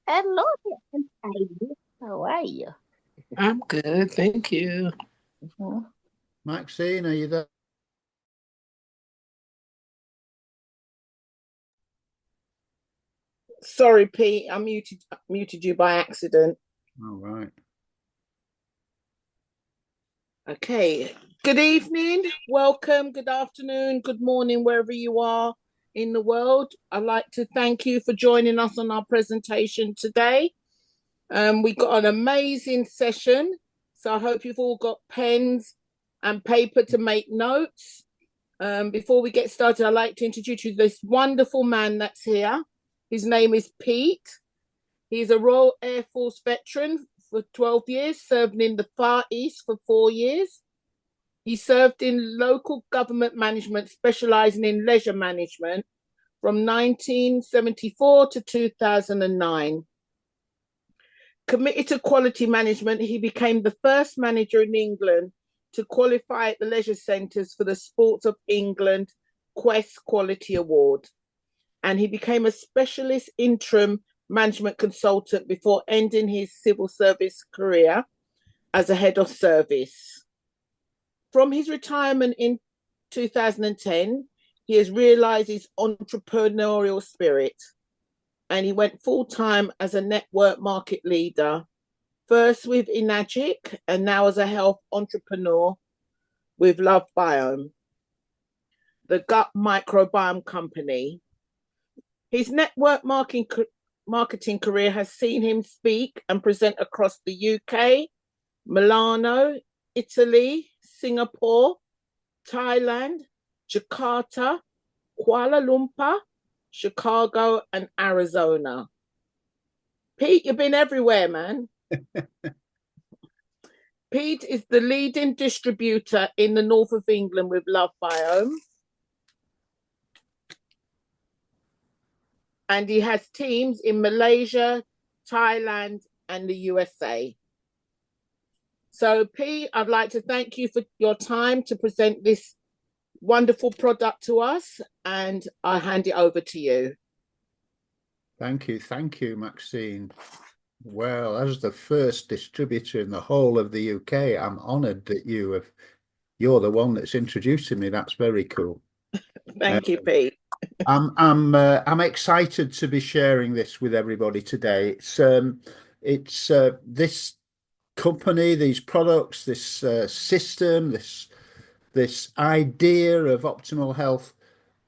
Hello, Miss Ivy. How are you? I'm good, thank you. Mhm. Maxine, are you there? Sorry, Pete, I muted you by accident. All right. Okay. Good evening, welcome, good afternoon, good morning, wherever you are in the world. I'd like to thank you for joining us on our presentation today. We got an amazing session, so I hope you've all got pens and paper to make notes. Before we get started, I'd like to introduce you to this wonderful man that's here. His name is Pete. He's a Royal Air Force veteran for 12 years, served in the Far East for 4 years. He served in local government management, specializing in leisure management from 1974 to 2009. Committed to quality management, he became the first manager in England to qualify at the leisure centres for the Sports of England Quest Quality Award. And he became a specialist interim management consultant before ending his civil service career as a head of service. From his retirement in 2010, he has realized his entrepreneurial spirit and he went full time as a network market leader, first with Enagic and now as a health entrepreneur with Lovebiome, the gut microbiome company. His network marketing career has seen him speak and present across the UK, Milano, Italy, Singapore, Thailand, Jakarta, Kuala Lumpur, Chicago, and Arizona. Pete, you've been everywhere, man. Pete is the leading distributor in the north of England with Lovebiome. And he has teams in Malaysia, Thailand, and the USA. So, Pete, I'd like to thank you for your time to present this wonderful product to us, and I hand it over to you. Thank you, Maxine. Well, as the first distributor in the whole of the UK, I'm honoured that you're the one that's introducing me. That's very cool. Thank you, Pete. I'm excited to be sharing this with everybody today. It's this company, these products, this system, this idea of optimal health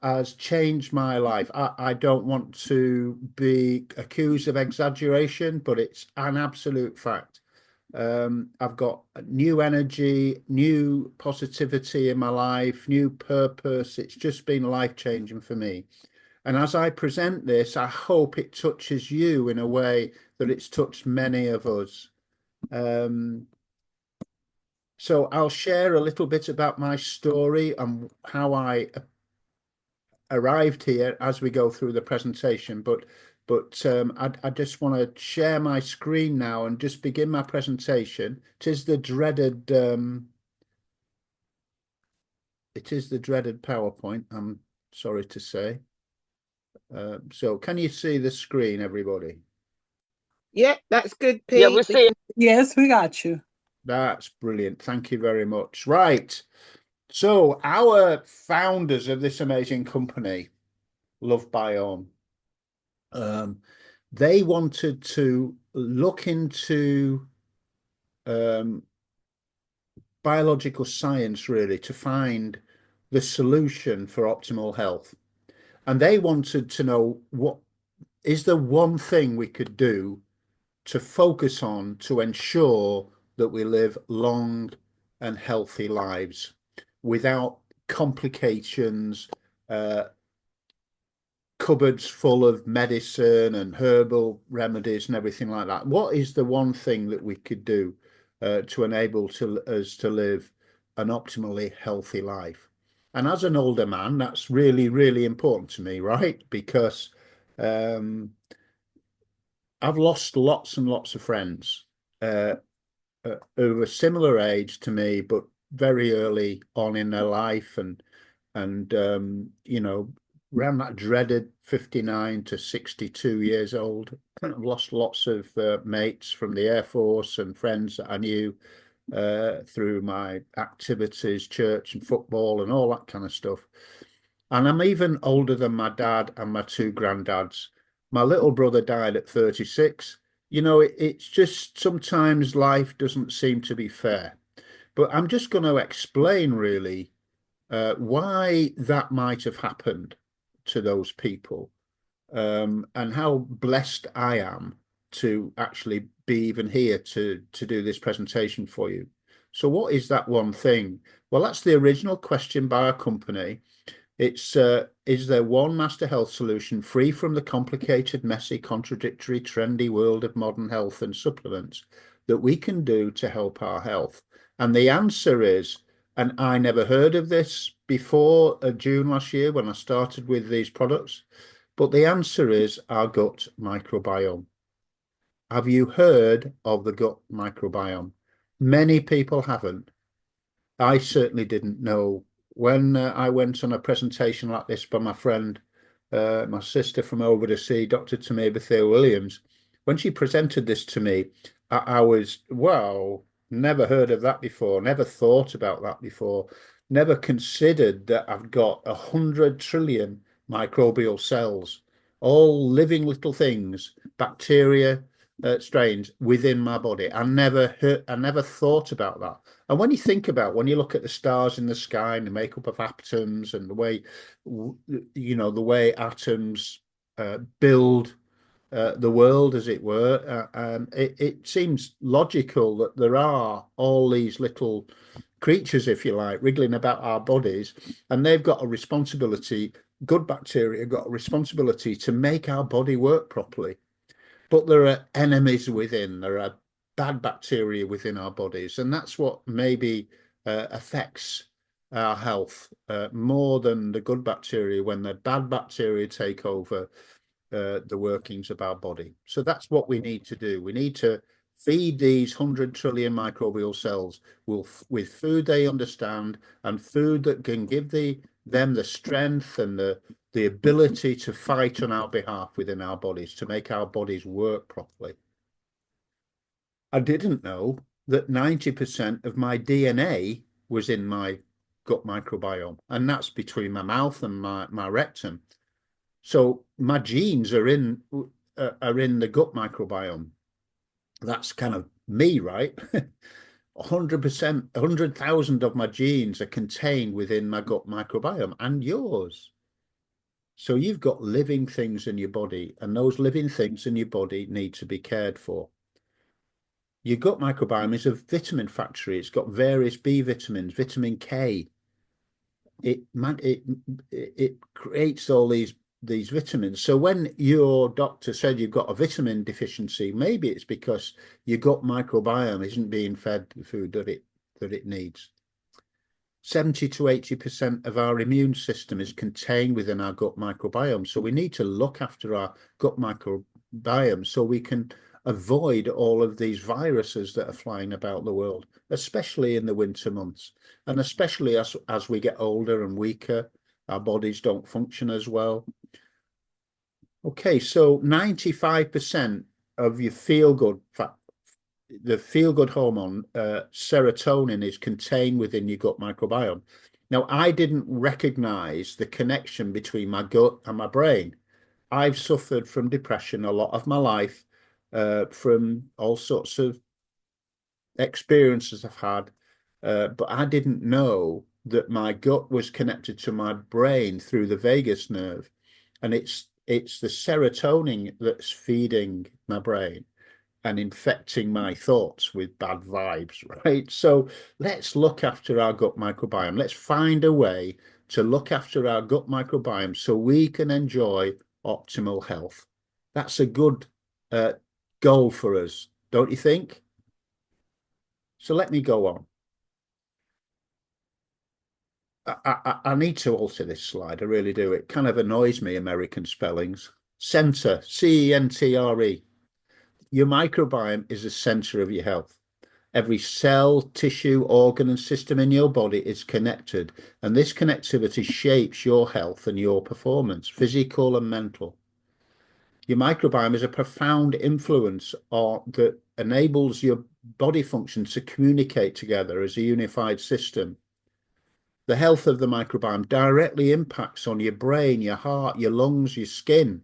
has changed my life. I don't want to be accused of exaggeration, but it's an absolute fact. I've got new energy, new positivity in my life, new purpose. It's just been life-changing for me. And as I present this, I hope it touches you in a way that it's touched many of us. So I'll share a little bit about my story and how I arrived here as we go through the presentation. I just want to share my screen now and just begin my presentation. It is the dreaded PowerPoint, I'm sorry to say. So can you see the screen, everybody? Yeah, that's good, Pete. Yeah, we're seeing. Yes, we got you. That's brilliant. Thank you very much. Right. So our founders of this amazing company, Lovebiome, they wanted to look into biological science really to find the solution for optimal health. And they wanted to know, what is the one thing we could do to focus on to ensure that we live long and healthy lives without complications, cupboards full of medicine and herbal remedies and everything like that. What is the one thing that we could do to enable us to live an optimally healthy life? And as an older man, that's really, really important to me, right? Because I've lost lots and lots of friends who were similar age to me, but very early on in their life, and you know, around that dreaded 59 to 62 years old. I've lost lots of mates from the Air Force and friends that I knew through my activities, church and football and all that kind of stuff. And I'm even older than my dad and my two granddads. My little brother died at 36. You know, it's just sometimes life doesn't seem to be fair. But I'm just going to explain really why that might have happened to those people, and how blessed I am to actually be even here to do this presentation for you. So what is that one thing? Well, that's the original question by our company. It's is there one master health solution free from the complicated, messy, contradictory, trendy world of modern health and supplements that we can do to help our health? And the answer is, and I never heard of this before June last year when I started with these products, but the answer is our gut microbiome. Have you heard of the gut microbiome? Many people haven't. I certainly didn't know. When I went on a presentation like this by my friend, my sister from over the sea, Dr. Tamir Williams, when she presented this to me, I was, wow, never heard of that before, never thought about that before, never considered that I've got 100 trillion microbial cells, all living little things, bacteria, strains within my body. I never thought about that. And when you think about, when you look at the stars in the sky and the makeup of atoms and the way, the way atoms build the world, as it were, it seems logical that there are all these little creatures, if you like, wriggling about our bodies, and they've got a responsibility. Good bacteria have got a responsibility to make our body work properly. But there are enemies within, there are bad bacteria within our bodies, and that's what maybe affects our health more than the good bacteria when the bad bacteria take over the workings of our body. So that's what we need to do. We need to feed these 100 trillion microbial cells with food they understand, and food that can give them the strength and the ability to fight on our behalf within our bodies, to make our bodies work properly. I didn't know that 90% of my DNA was in my gut microbiome, and that's between my mouth and my rectum. So my genes are in the gut microbiome. That's kind of me, right? 100%, 100,000 of my genes are contained within my gut microbiome, and yours. So you've got living things in your body, and those living things in your body need to be cared for. Your gut microbiome is a vitamin factory. It's got various B vitamins, vitamin K. It creates all these vitamins. So when your doctor said you've got a vitamin deficiency, maybe it's because your gut microbiome isn't being fed the food that it needs. 70 to 80% of our immune system is contained within our gut microbiome. So we need to look after our gut microbiome so we can avoid all of these viruses that are flying about the world, especially in the winter months. And especially as we get older and weaker, our bodies don't function as well. Okay, so 95% of your the feel-good hormone, serotonin, is contained within your gut microbiome. Now, I didn't recognize the connection between my gut and my brain. I've suffered from depression a lot of my life, from all sorts of experiences I've had, but I didn't know that my gut was connected to my brain through the vagus nerve, and it's the serotonin that's feeding my brain and infecting my thoughts with bad vibes, right? So let's look after our gut microbiome. Let's find a way to look after our gut microbiome so we can enjoy optimal health. That's a good goal for us, don't you think? So let me go on. I need to alter this slide. I really do. It kind of annoys me, American spellings. Center, CENTRE. Your microbiome is the center of your health. Every cell, tissue, organ, and system in your body is connected, and this connectivity shapes your health and your performance, physical and mental. Your microbiome is a profound influence that enables your body functions to communicate together as a unified system. The health of the microbiome directly impacts on your brain, your heart, your lungs, your skin.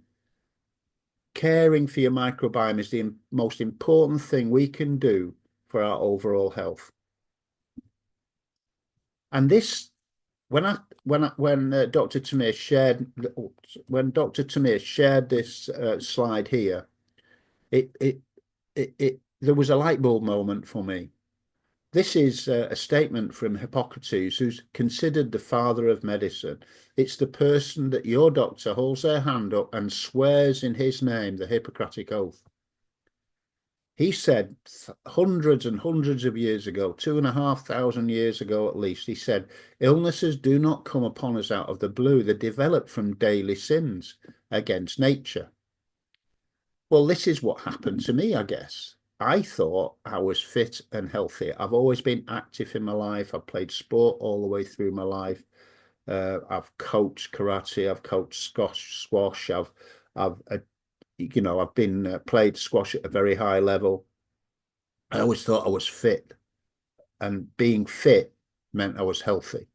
Caring for your microbiome is the most important thing we can do for our overall health. And this, when Dr. Tamir shared this slide here, there was a light bulb moment for me. This is a statement from Hippocrates, who's considered the father of medicine. It's the person that your doctor holds their hand up and swears in his name, the Hippocratic Oath. He said hundreds and hundreds of years ago, 2,500 years ago at least, he said, illnesses do not come upon us out of the blue. They develop from daily sins against nature. Well, this is what happened to me, I guess. I thought I was fit and healthy. I've always been active in my life. I've played sport all the way through my life. I've coached karate. I've coached squash. I've been played squash at a very high level. I always thought I was fit, and being fit meant I was healthy.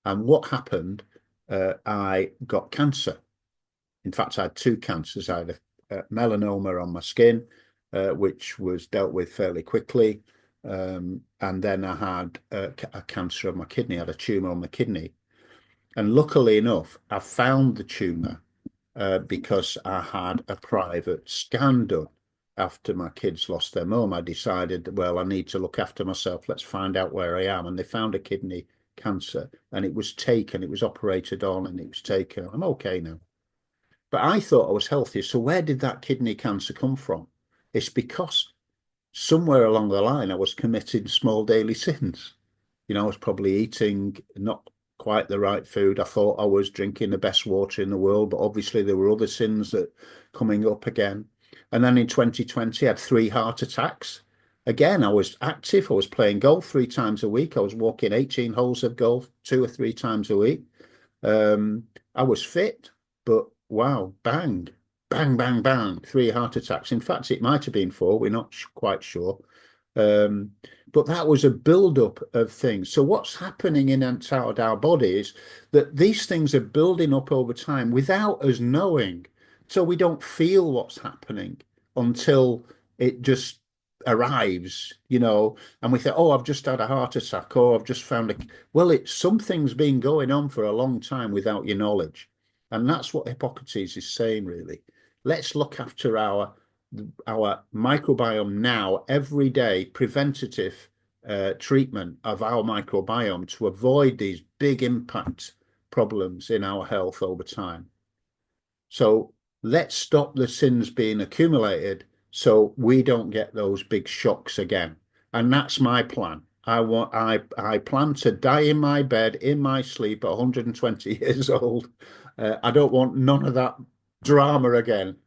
And what happened? I got cancer. In fact, I had two cancers. I had a melanoma on my skin, which was dealt with fairly quickly. And then I had a cancer of my kidney. I had a tumor on my kidney. And luckily enough, I found the tumor because I had a private scan done after my kids lost their mum. I decided, well, I need to look after myself. Let's find out where I am. And they found a kidney cancer, and it was taken. It was operated on, and it was taken. I'm okay now. But I thought I was healthy. So where did that kidney cancer come from? It's because somewhere along the line, I was committing small daily sins. I was probably eating not quite the right food. I thought I was drinking the best water in the world, but obviously there were other sins that coming up again. And then in 2020, I had 3 heart attacks. Again, I was active. I was playing golf 3 times a week. I was walking 18 holes of golf 2 or 3 times a week. I was fit, but wow, bang, bang, bang, bang, 3 heart attacks. In fact, it might have been 4. We're not quite sure. But that was a build-up of things. So what's happening inside our body is that these things are building up over time without us knowing. So we don't feel what's happening until it just arrives, and we think, oh, I've just had a heart attack, or I've just found well, something's been going on for a long time without your knowledge. And that's what Hippocrates is saying, really. Let's look after our microbiome now, every day, preventative treatment of our microbiome to avoid these big impact problems in our health over time. So let's stop the sins being accumulated so we don't get those big shocks again. And that's my plan. I plan to die in my bed, in my sleep at 120 years old. I don't want none of that drama again.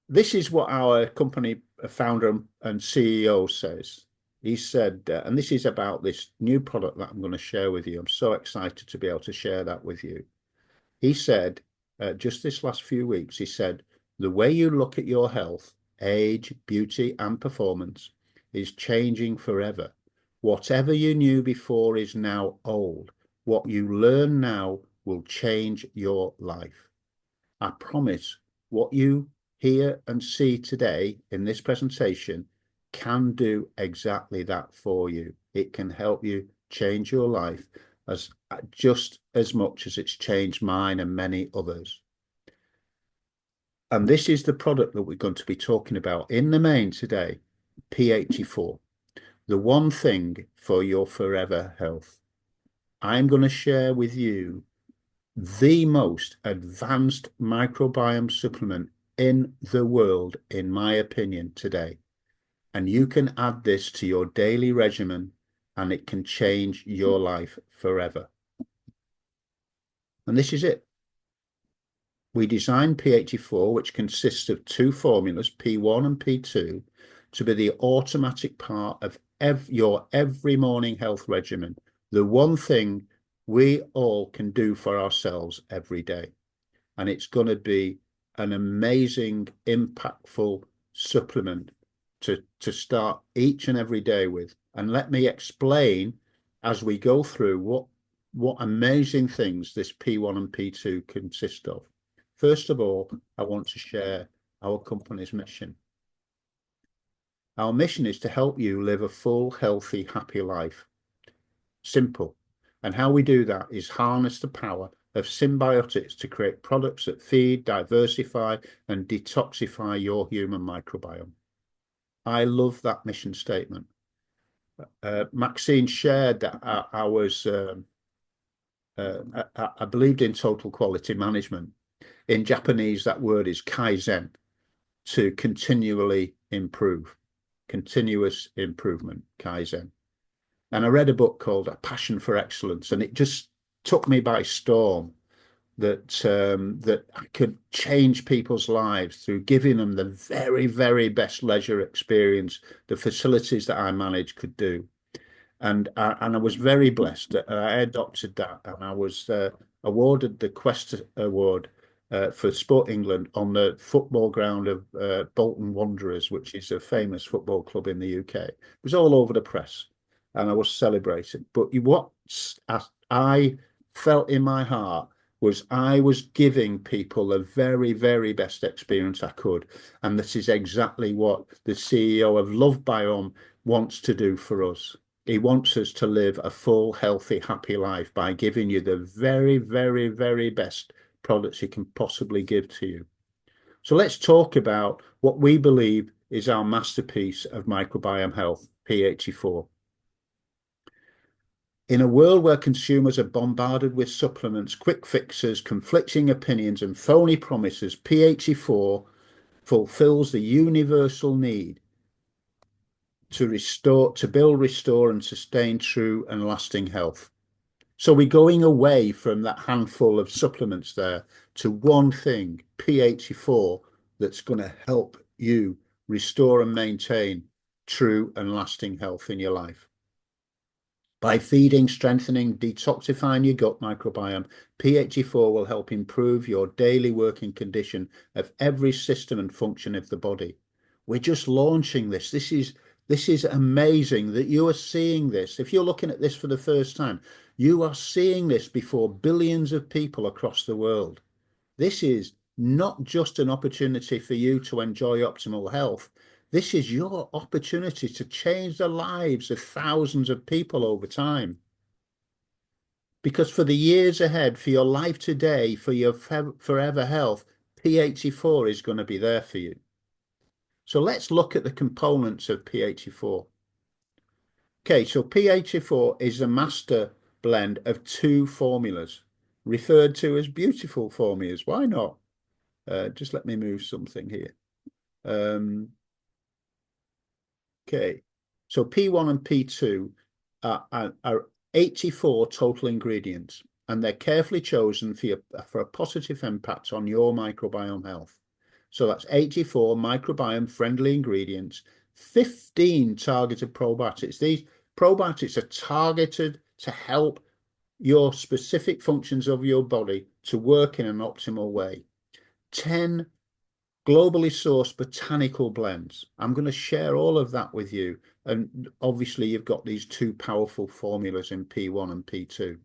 This is what our company founder and CEO says. He said, and this is about this new product that I'm going to share with you. I'm so excited to be able to share that with you. He said, just this last few weeks, he said, the way you look at your health, age, beauty, and performance is changing forever. Whatever you knew before is now old. What you learn now will change your life. I promise what you hear and see today in this presentation can do exactly that for you. It can help you change your life just as much as it's changed mine and many others. And this is the product that we're going to be talking about in the main today, P84, the one thing for your forever health. I'm going to share with you the most advanced microbiome supplement in the world, in my opinion, today. And you can add this to your daily regimen and it can change your life forever. And this is it. We designed P84, which consists of 2 formulas, P1 and P2, to be the automatic part of your every morning health regimen. The one thing we all can do for ourselves every day. And it's going to be an amazing, impactful supplement to start each and every day with. And let me explain as we go through what amazing things this P1 and P2 consist of. First of all, I want to share our company's mission. Our mission is to help you live a full, healthy, happy life. Simple. And how we do that is harness the power of symbiotics to create products that feed, diversify, and detoxify your human microbiome. I love that mission statement. Maxine shared that I believed in total quality management. In Japanese, that word is kaizen, to continually improve, continuous improvement, kaizen. And I read a book called A Passion for Excellence, and it just took me by storm that I could change people's lives through giving them the very, very best leisure experience the facilities that I manage could do. And I was very blessed that I adopted that, and I was awarded the Quest Award for Sport England on the football ground of Bolton Wanderers, which is a famous football club in the UK. It was all over the press, and I was celebrated. But what I felt in my heart was I was giving people the very, very best experience I could. And this is exactly what the CEO of Lovebiome wants to do for us. He wants us to live a full, healthy, happy life by giving you the very, very, very best products he can possibly give to you. So let's talk about what we believe is our masterpiece of microbiome health, P84. In a world where consumers are bombarded with supplements, quick fixes, conflicting opinions, and phony promises, P84 fulfills the universal need to build, restore, and sustain true and lasting health. So we're going away from that handful of supplements there to one thing, P84, that's going to help you restore and maintain true and lasting health in your life. By feeding, strengthening, detoxifying your gut microbiome, P84 will help improve your daily working condition of every system and function of the body. We're just launching this. This is amazing that you are seeing this. If you're looking at this for the first time, you are seeing this before billions of people across the world. This is not just an opportunity for you to enjoy optimal health. This is your opportunity to change the lives of thousands of people over time. Because for the years ahead, for your life today, for your forever health, P84 is going to be there for you. So let's look at the components of P84. Okay, so P84 is a master blend of two formulas, referred to as beautiful formulas. Why not? Just let me move something here. Okay, so P1 and P2 are 84 total ingredients, and they're carefully chosen for a positive impact on your microbiome health. So that's 84 microbiome-friendly ingredients, 15 targeted probiotics. These probiotics are targeted to help your specific functions of your body to work in an optimal way. 10 globally sourced botanical blends. I'm going to share all of that with you. And obviously, you've got these two powerful formulas in P1 and P2.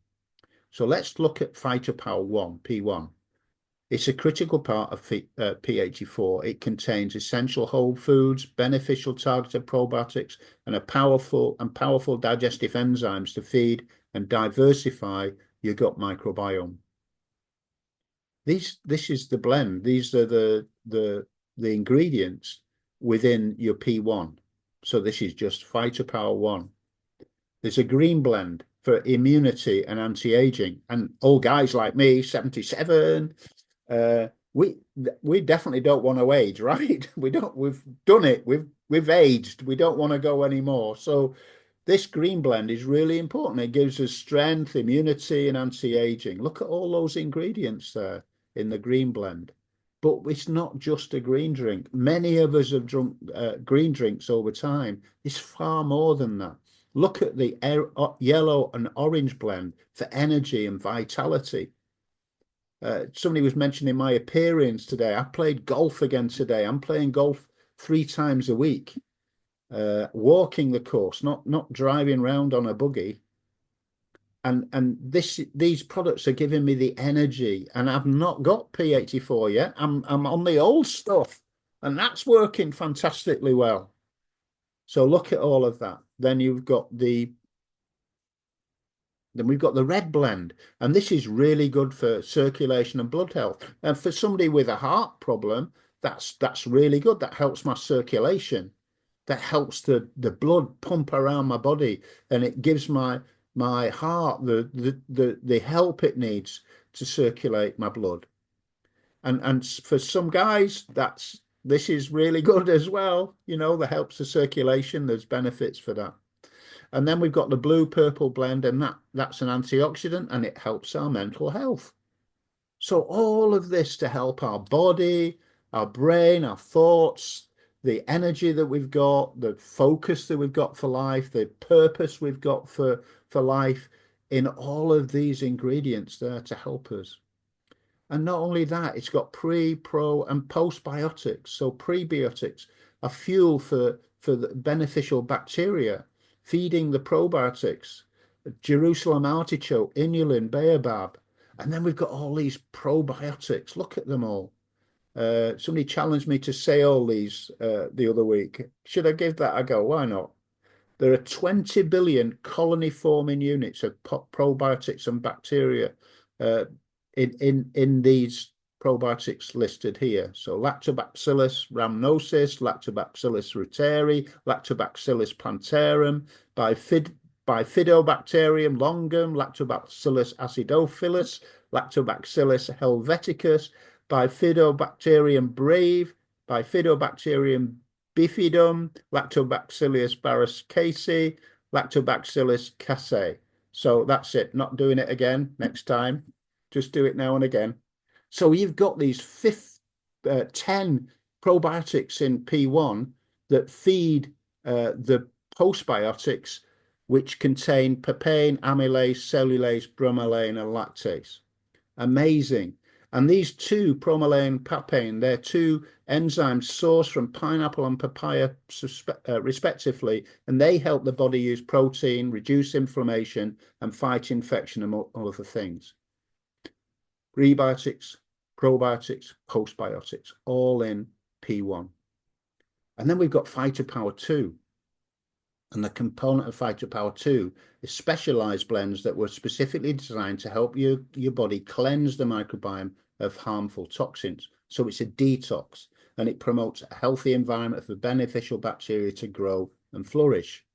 So let's look at Phytopower 1, P1. It's a critical part of P84. It contains essential whole foods, beneficial targeted probiotics, and powerful digestive enzymes to feed and diversify your gut microbiome. This is the blend. These are the ingredients within your P1. So this is just Phytopower 1. There's a green blend for immunity and anti-aging. And old guys like me, 77, we definitely don't want to age, right? We've done it. We've aged. We don't want to go anymore. So this green blend is really important. It gives us strength, immunity, and anti-aging. Look at all those ingredients there in the green blend. But it's not just a green drink. Many of us have drunk green drinks over time. It's far more than that. Look at the yellow and orange blend for energy and vitality. Somebody was mentioning my appearance today. I played golf again today. I'm playing golf 3 times a week, walking the course, not driving around on a buggy. And these products are giving me the energy, and I've not got P84 yet. I'm on the old stuff, and that's working fantastically well. So look at all of that. Then we've got the red blend, and this is really good for circulation and blood health. And for somebody with a heart problem, that's really good. That helps my circulation. That helps the blood pump around my body, and it gives my heart the help it needs to circulate my blood. And for some guys, this is really good as well. You know, that helps the circulation. There's benefits for that. And then we've got the blue purple blend, and that's an antioxidant, and it helps our mental health. So all of this to help our body, our brain, our thoughts, the energy that we've got, the focus that we've got for life, the purpose we've got for life, in all of these ingredients there to help us. And not only that, it's got pre, pro, and postbiotics. So prebiotics are fuel for the beneficial bacteria, feeding the probiotics, Jerusalem artichoke, inulin, baobab. And then we've got all these probiotics. Look at them all. Somebody challenged me to say all these the other week. Should I give that a go? Why not? There are 20 billion colony-forming units of probiotics and bacteria in these probiotics listed here. So Lactobacillus rhamnosus, Lactobacillus reuteri, Lactobacillus plantarum, Bifidobacterium longum, Lactobacillus acidophilus, Lactobacillus helveticus, Bifidobacterium brave, Bifidobacterium bifidum, Lactobacillus barracasei, Lactobacillus casei. So that's it. Not doing it again next time. Just do it now and again. So you've got these 10 probiotics in P1 that feed the postbiotics, which contain papain, amylase, cellulase, bromelain, and lactase. Amazing. And these two, bromelain, papain, they're two enzymes sourced from pineapple and papaya respectively, and they help the body use protein, reduce inflammation, and fight infection, among other things. Prebiotics, probiotics, postbiotics, all in P1. And then we've got Phytopower 2. And the component of Phytopower 2 is specialized blends that were specifically designed to help your body cleanse the microbiome of harmful toxins. So it's a detox, and it promotes a healthy environment for beneficial bacteria to grow and flourish.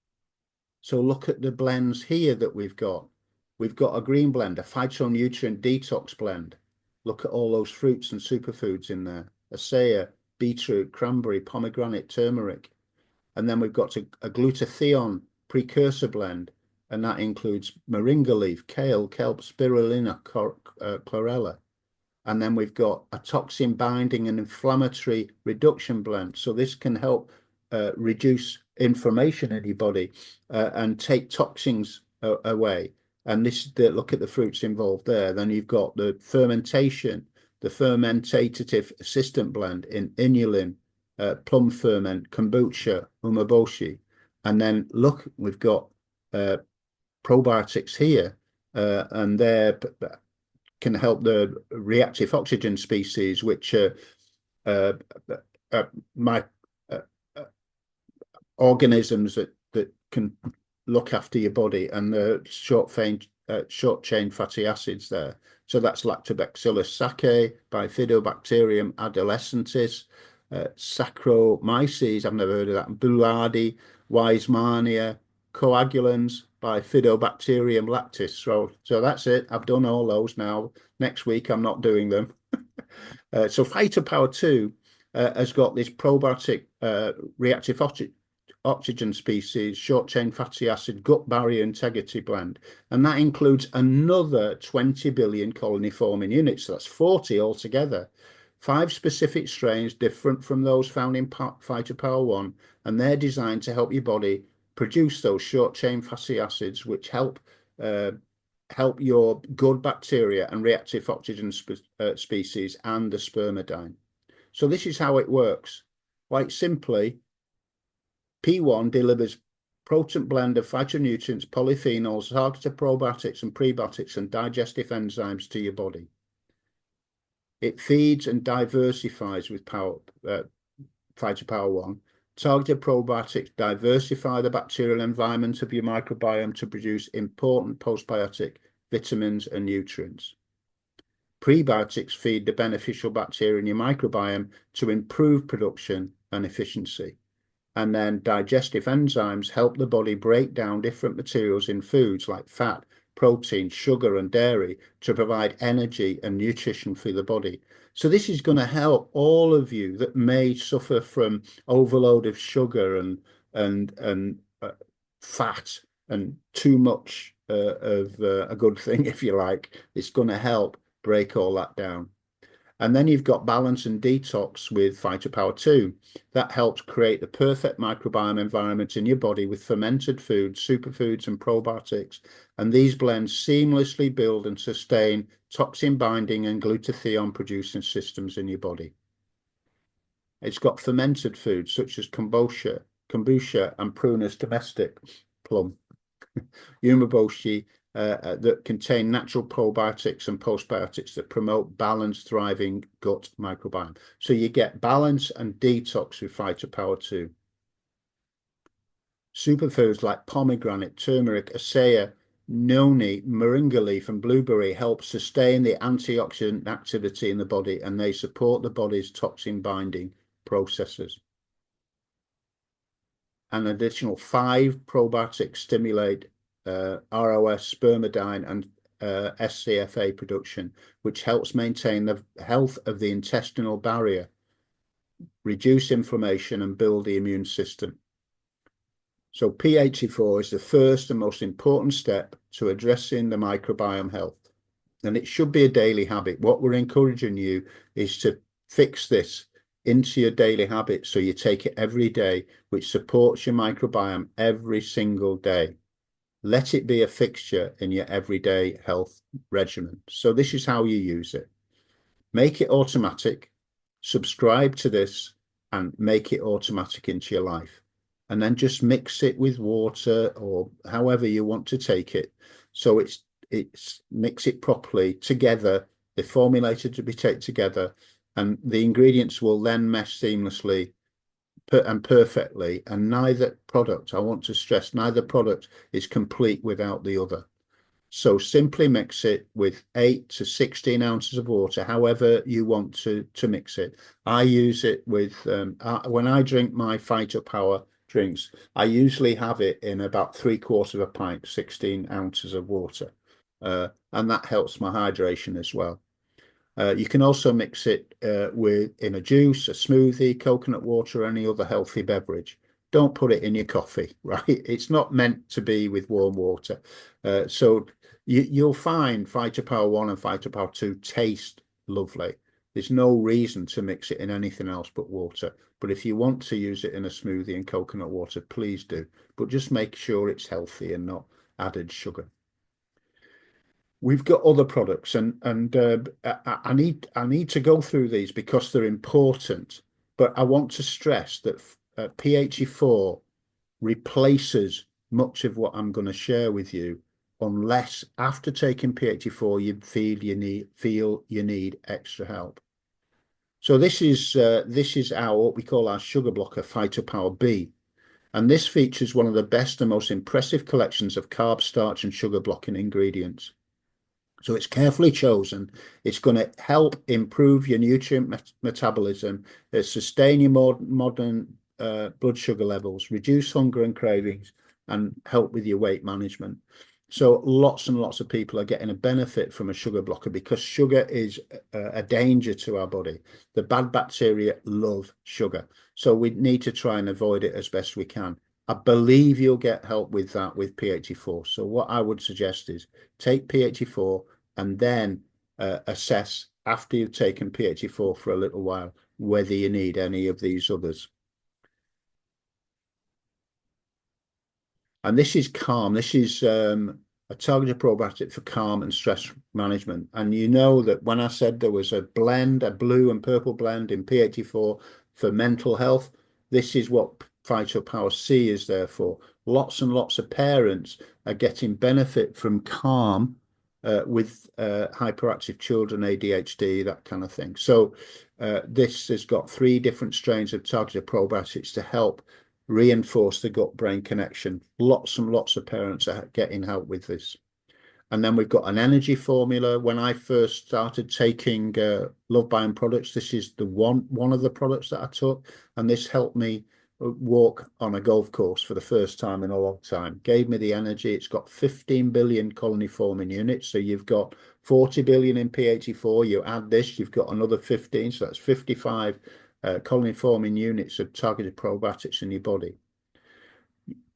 So look at the blends here that we've got. We've got a green blend, a phytonutrient detox blend. Look at all those fruits and superfoods in there. Acai, beetroot, cranberry, pomegranate, turmeric. And then we've got a glutathione precursor blend, and that includes moringa leaf, kale, kelp, spirulina, chlorella. And then we've got a toxin binding and inflammatory reduction blend. So this can help reduce inflammation in your body and take toxins away. And look at the fruits involved there. Then you've got the fermentation, the fermentative assistant blend in inulin, plum ferment, kombucha, umeboshi. And then look, we've got probiotics here, and they can help the reactive oxygen species, which organisms that can look after your body, and the short chain fatty acids there. So that's Lactobacillus sakei, Bifidobacterium adolescentis, Saccharomyces, I've never heard of that, Boulardii, Weizmannia, coagulans, Bifidobacterium lactis. So that's it. I've done all those now. Next week, I'm not doing them. So Phytopower 2 has got this probiotic reactive oxygen species, short chain fatty acid, gut barrier integrity blend. And that includes another 20 billion colony forming units. So that's 40 altogether. 5 specific strains different from those found in Phytopower 1, and they're designed to help your body produce those short-chain fatty acids, which help your good bacteria and reactive oxygen species and the spermidine. So this is how it works. Quite simply, P1 delivers potent blend of phytonutrients, polyphenols, targeted probiotics and prebiotics and digestive enzymes to your body. It feeds and diversifies with Phytopower 1. Targeted probiotics diversify the bacterial environment of your microbiome to produce important postbiotic vitamins and nutrients. Prebiotics feed the beneficial bacteria in your microbiome to improve production and efficiency. And then digestive enzymes help the body break down different materials in foods like fat, protein, sugar, and dairy to provide energy and nutrition for the body. So this is going to help all of you that may suffer from overload of sugar and fat and too much of a good thing, if you like. It's going to help break all that down. And then you've got balance and detox with Phytopower 2. That helps create the perfect microbiome environment in your body with fermented foods, superfoods, and probiotics. And these blends seamlessly build and sustain toxin binding and glutathione producing systems in your body. It's got fermented foods such as kombucha and Prunus domestic plum, umeboshi, that contain natural probiotics and postbiotics that promote balanced, thriving gut microbiome. So you get balance and detox with Phytopower 2. Superfoods like pomegranate, turmeric, acai, noni, moringa leaf, and blueberry help sustain the antioxidant activity in the body, and they support the body's toxin binding processes. An additional 5 probiotics stimulate ROS, spermidine, and SCFA production, which helps maintain the health of the intestinal barrier, reduce inflammation, and build the immune system. So P84 is the first and most important step to addressing the microbiome health, and it should be a daily habit. What we're encouraging you is to fix this into your daily habit so you take it every day, which supports your microbiome every single day. Let it be a fixture in your everyday health regimen. So this is how you use it. Make it automatic, subscribe to this, and make it automatic into your life. And then just mix it with water or however you want to take it. So it's mix it properly together. They're formulated to be taken together, and the ingredients will then mesh seamlessly and perfectly, and neither product, I want to stress, neither product is complete without the other. So simply mix it with 8 to 16 ounces of water, however you want to mix it. I use it with, when I drink my Phytopower drinks, I usually have it in about 3/4 of a pint, 16 ounces of water. And that helps my hydration as well. You can also mix it in a juice, a smoothie, coconut water, or any other healthy beverage. Don't put it in your coffee, right? It's not meant to be with warm water. So you'll find Phytopower 1 and Phytopower 2 taste lovely. There's no reason to mix it in anything else but water. But if you want to use it in a smoothie and coconut water, please do. But just make sure it's healthy and not added sugar. We've got other products, and I need to go through these because they're important. But I want to stress that P84 replaces much of what I'm going to share with you, unless after taking P84 you feel you need extra help. So this is what we call our sugar blocker, Phytopower B. And this features one of the best and most impressive collections of carb, starch, and sugar blocking ingredients. So it's carefully chosen. It's going to help improve your nutrient metabolism, sustain your modern blood sugar levels, reduce hunger and cravings, and help with your weight management. So lots and lots of people are getting a benefit from a sugar blocker because sugar is a danger to our body. The bad bacteria love sugar. So we need to try and avoid it as best we can. I believe you'll get help with that with P84. So what I would suggest is take P84 and then assess after you've taken P84 for a little while, whether you need any of these others. And this is calm. This is a targeted probiotic for calm and stress management. And you know that when I said there was a blend, a blue and purple blend in P84 for mental health, this is what Phytopower C is there for. Lots and lots of parents are getting benefit from calm with hyperactive children, ADHD, that kind of thing. So this has got 3 different strains of targeted probiotics to help reinforce the gut-brain connection. Lots and lots of parents are getting help with this. And then we've got an energy formula. When I first started taking Lovebiome products, this is the one of the products that I took, and this helped me walk on a golf course for the first time in a long time. Gave me the energy. It's got 15 billion colony forming units, so you've got 40 billion in P84. You add this, you've got another 15, so that's 55 colony forming units of targeted probiotics in your body.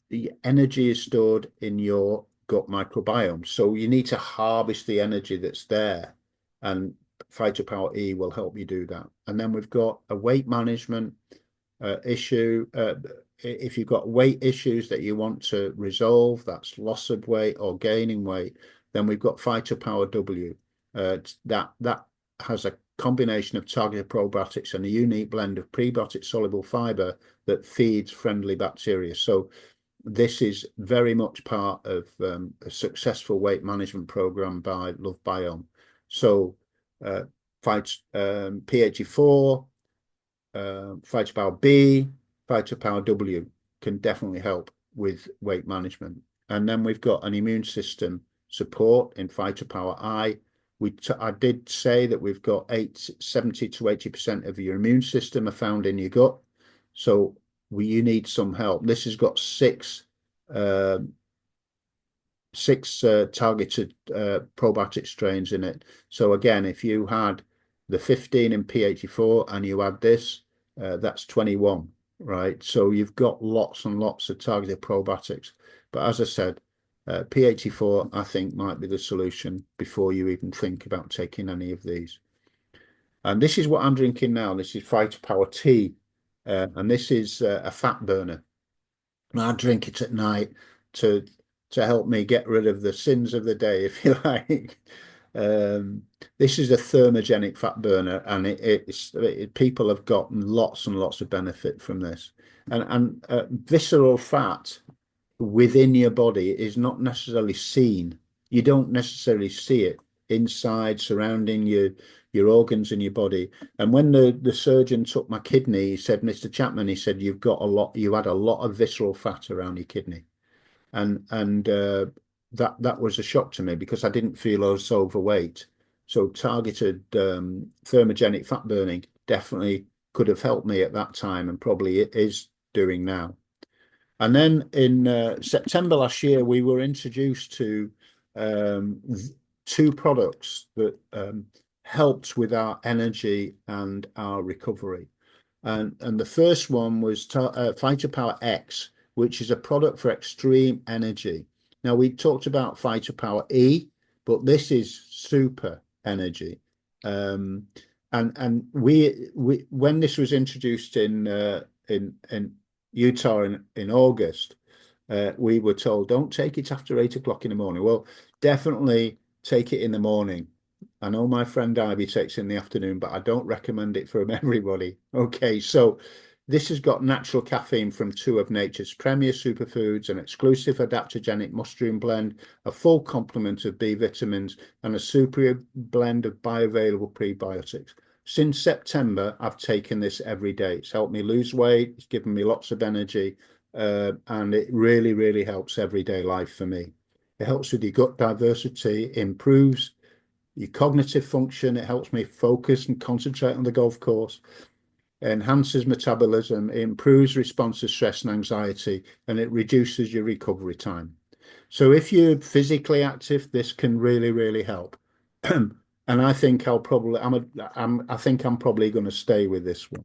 The energy is stored in your gut microbiome, so you need to harvest the energy that's there, and Phytopower E will help you do that. And then we've got a weight management issue. If you've got weight issues that you want to resolve, that's loss of weight or gaining weight, then we've got Phytopower W. That has a combination of targeted probiotics and a unique blend of prebiotic soluble fiber that feeds friendly bacteria. So this is very much part of a successful weight management program by Lovebiome. So P84, Phytopower B, Phytopower W can definitely help with weight management. And then we've got an immune system support in Phytopower I. I did say that we've got 70 to 80% of your immune system are found in your gut. So you need some help. This has got 6 targeted probiotic strains in it. So again, if you had the 15 in P84 and you add this, that's 21, right? So you've got lots and lots of targeted probiotics. But as I said, P84, I think, might be the solution before you even think about taking any of these. And this is what I'm drinking now. This is Phytopower tea, and this is a fat burner. And I drink it at night to help me get rid of the sins of the day, if you like. This is a thermogenic fat burner, and people have gotten lots and lots of benefit from this. And visceral fat within your body is not necessarily seen. You don't necessarily see it inside, surrounding your organs in your body. And when the surgeon took my kidney, he said, Mr. Chapman, he said, you had a lot of visceral fat around your kidney. And that was a shock to me, because I didn't feel I was overweight. So targeted thermogenic fat burning definitely could have helped me at that time, and probably it is doing now. And then in September last year, we were introduced to 2 products that helped with our energy and our recovery. And the first one was Phytopower X, which is a product for extreme energy. Now, we talked about Phytopower E, but this is super energy. And when this was introduced in Utah in August, we were told, don't take it after 8 o'clock in the morning. Well, definitely take it in the morning. I know my friend Ivy takes it in the afternoon, but I don't recommend it for everybody. Okay, so this has got natural caffeine from 2 of nature's premier superfoods, an exclusive adaptogenic mushroom blend, a full complement of B vitamins, and a superior blend of bioavailable prebiotics. Since September, I've taken this every day. It's helped me lose weight. It's given me lots of energy, and it really, really helps everyday life for me. It helps with your gut diversity, improves your cognitive function. It helps me focus and concentrate on the golf course, enhances metabolism, it improves response to stress and anxiety, and it reduces your recovery time. So if you're physically active, this can really, really help. And I think I think I'm probably going to stay with this one.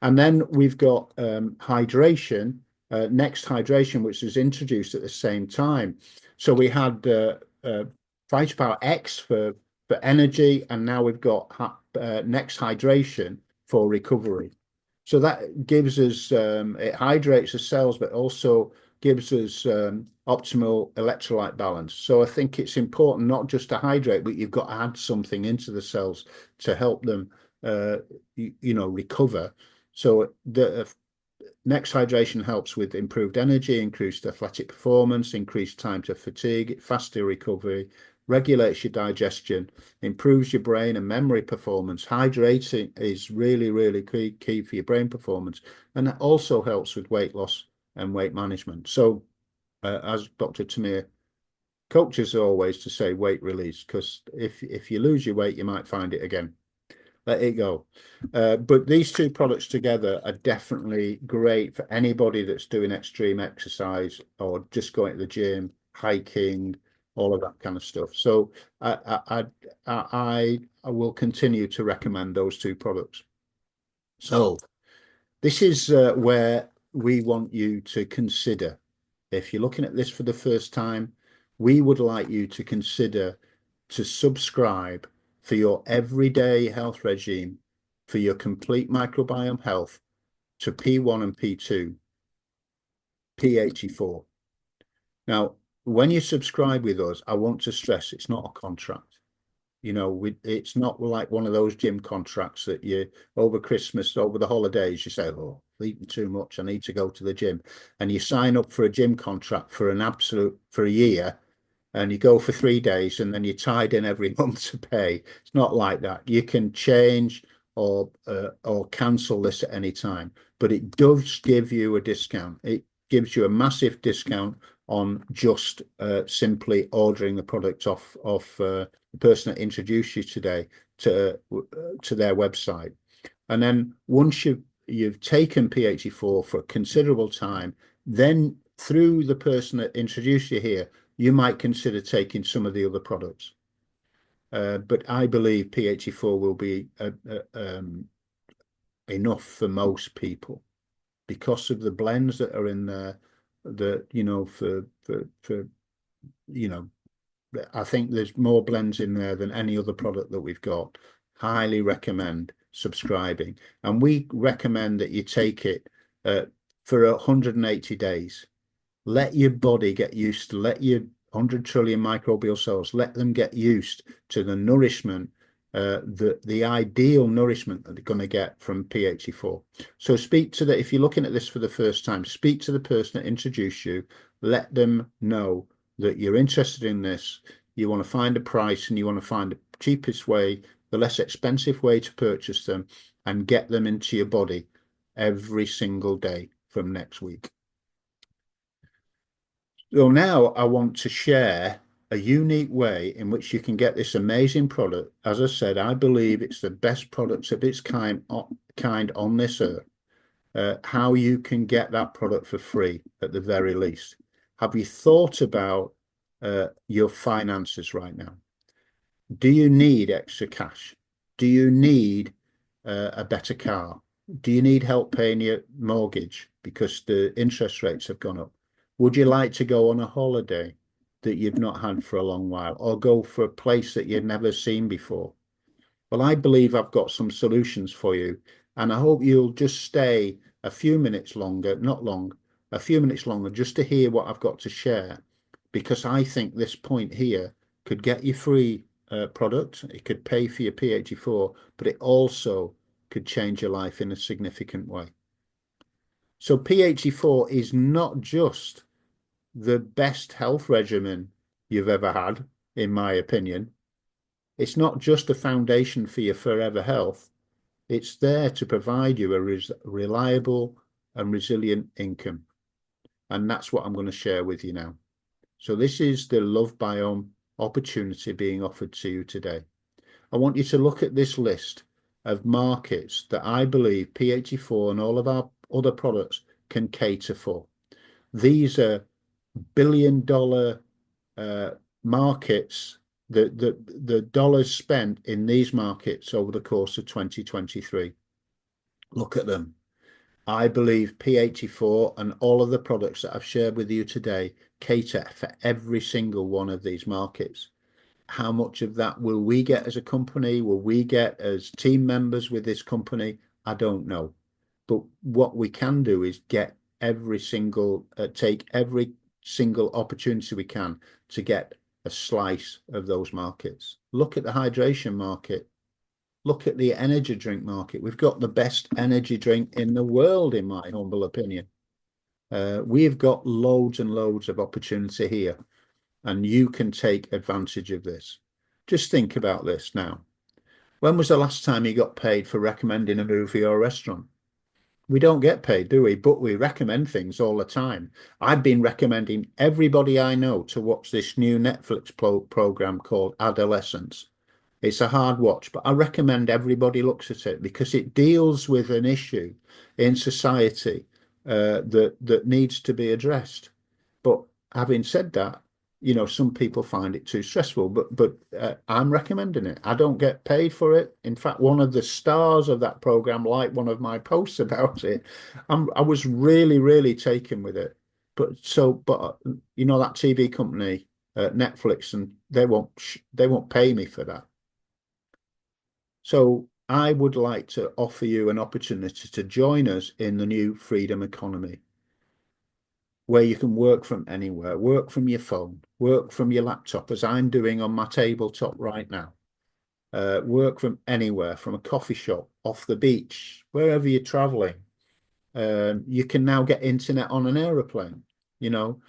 And then we've got hydration, Next Hydration, which was introduced at the same time. So we had Phytopower X for for energy, and now we've got next hydration for recovery. So that gives us, it hydrates the cells, but also gives us optimal electrolyte balance. So I think it's important not just to hydrate, but you've got to add something into the cells to help them, recover. So the next hydration helps with improved energy, increased athletic performance, increased time to fatigue, faster recovery, regulates your digestion, improves your brain and memory performance. Hydrating is really, really key for your brain performance. And that also helps with weight loss and weight management. So as Dr. Tamir coaches always to say weight release, because if you lose your weight, you might find it again. Let it go. But these two products together are definitely great for anybody that's doing extreme exercise or just going to the gym, hiking, all of that kind of stuff. So I will continue to recommend those two products. So this is where we want you to consider. If you're looking at this for the first time, we would like you to consider to subscribe for your everyday health regime, for your complete microbiome health, to P1 and P2, P84. Now, when you subscribe with us, I want to stress it's not a contract. It's not like one of those gym contracts that you, over Christmas, over the holidays, you say, oh, I've eaten too much, I need to go to the gym. And you sign up for a gym contract for a year, and you go for 3 days, and then you're tied in every month to pay. It's not like that. You can change or cancel this at any time, but it does give you a discount. It gives you a massive discount on just simply ordering the product off the person that introduced you today to their website. And then once you've taken P84 for a considerable time, then through the person that introduced you here, you might consider taking some of the other products. But I believe P84 will be enough for most people because of the blends that are in there. I think there's more blends in there than any other product that we've got. Highly recommend subscribing, and we recommend that you take it for 180 days. Let your body get used to, let your 100 trillion microbial cells, let them get used to the nourishment, the ideal nourishment that they're going to get from P84. So if you're looking at this for the first time, speak to the person that introduced you, let them know that you're interested in this, you want to find a price, and you want to find the cheapest way, the less expensive way to purchase them, and get them into your body every single day from next week. So now I want to share a unique way in which you can get this amazing product. As I said, I believe it's the best product of its kind on this earth. How you can get that product for free at the very least. Have you thought about your finances right now? Do you need extra cash? Do you need a better car? Do you need help paying your mortgage because the interest rates have gone up? Would you like to go on a holiday that you've not had for a long while, or go for a place that you've never seen before? Well, I believe I've got some solutions for you, and I hope you'll just stay a few minutes longer, not long, a few minutes longer, just to hear what I've got to share, because I think this point here could get you free product. It could pay for your P84, but it also could change your life in a significant way. So P84 is not just the best health regimen you've ever had, in my opinion. It's not just a foundation for your forever health. It's there to provide you a reliable and resilient income. And that's what I'm going to share with you now. So this is the Lovebiome opportunity being offered to you today. I want you to look at this list of markets that I believe P84 and all of our other products can cater for. These are billion-dollar markets. The dollars spent in these markets over the course of 2023. Look at them. I believe P84 and all of the products that I've shared with you today cater for every single one of these markets. How much of that will we get as a company? Will we get as team members with this company? I don't know. But what we can do is get take every single opportunity we can to get a slice of those markets. Look at the hydration market. Look at the energy drink market. We've got the best energy drink in the world, in my humble opinion. We've got loads and loads of opportunity here, and you can take advantage of this. Just think about this now. When was the last time you got paid for recommending a movie or a restaurant? We don't get paid, do we? But we recommend things all the time. I've been recommending everybody I know to watch this new Netflix program called Adolescence. It's a hard watch, but I recommend everybody looks at it because it deals with an issue in society that needs to be addressed. But having said that, some people find it too stressful, but I'm recommending it. I don't get paid for it. In fact, one of the stars of that program liked one of my posts about it. I was really, really taken with it. But that TV company, Netflix, and they won't pay me for that. So I would like to offer you an opportunity to join us in the new freedom economy, where you can work from anywhere, work from your phone, work from your laptop, as I'm doing on my tabletop right now. Work from anywhere, from a coffee shop, off the beach, wherever you're traveling. You can now get internet on an aeroplane. You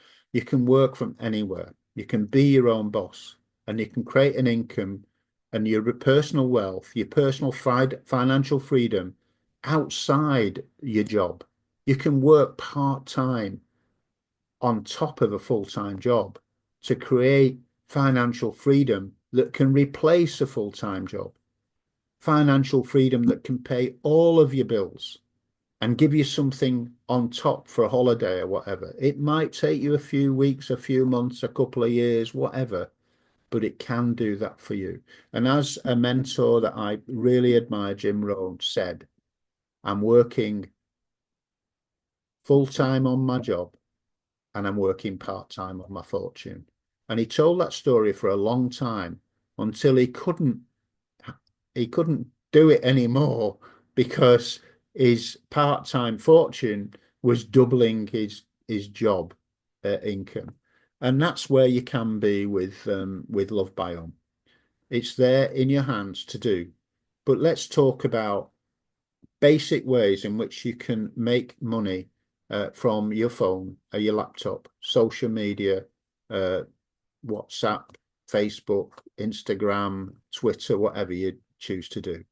can work from anywhere. You can be your own boss, and you can create an income and your personal wealth, your personal financial freedom outside your job. You can work part-time on top of a full-time job to create financial freedom that can replace a full-time job. Financial freedom that can pay all of your bills and give you something on top for a holiday or whatever. It might take you a few weeks, a few months, a couple of years, whatever, but it can do that for you. And as a mentor that I really admire, Jim Rohn, said, I'm working full-time on my job and I'm working part-time on my fortune. And he told that story for a long time until he couldn't do it anymore because his part-time fortune was doubling his job income. And that's where you can be with Lovebiome. It's there in your hands to do. But let's talk about basic ways in which you can make money from your phone or your laptop, social media, WhatsApp, Facebook, Instagram, Twitter, whatever you choose to do.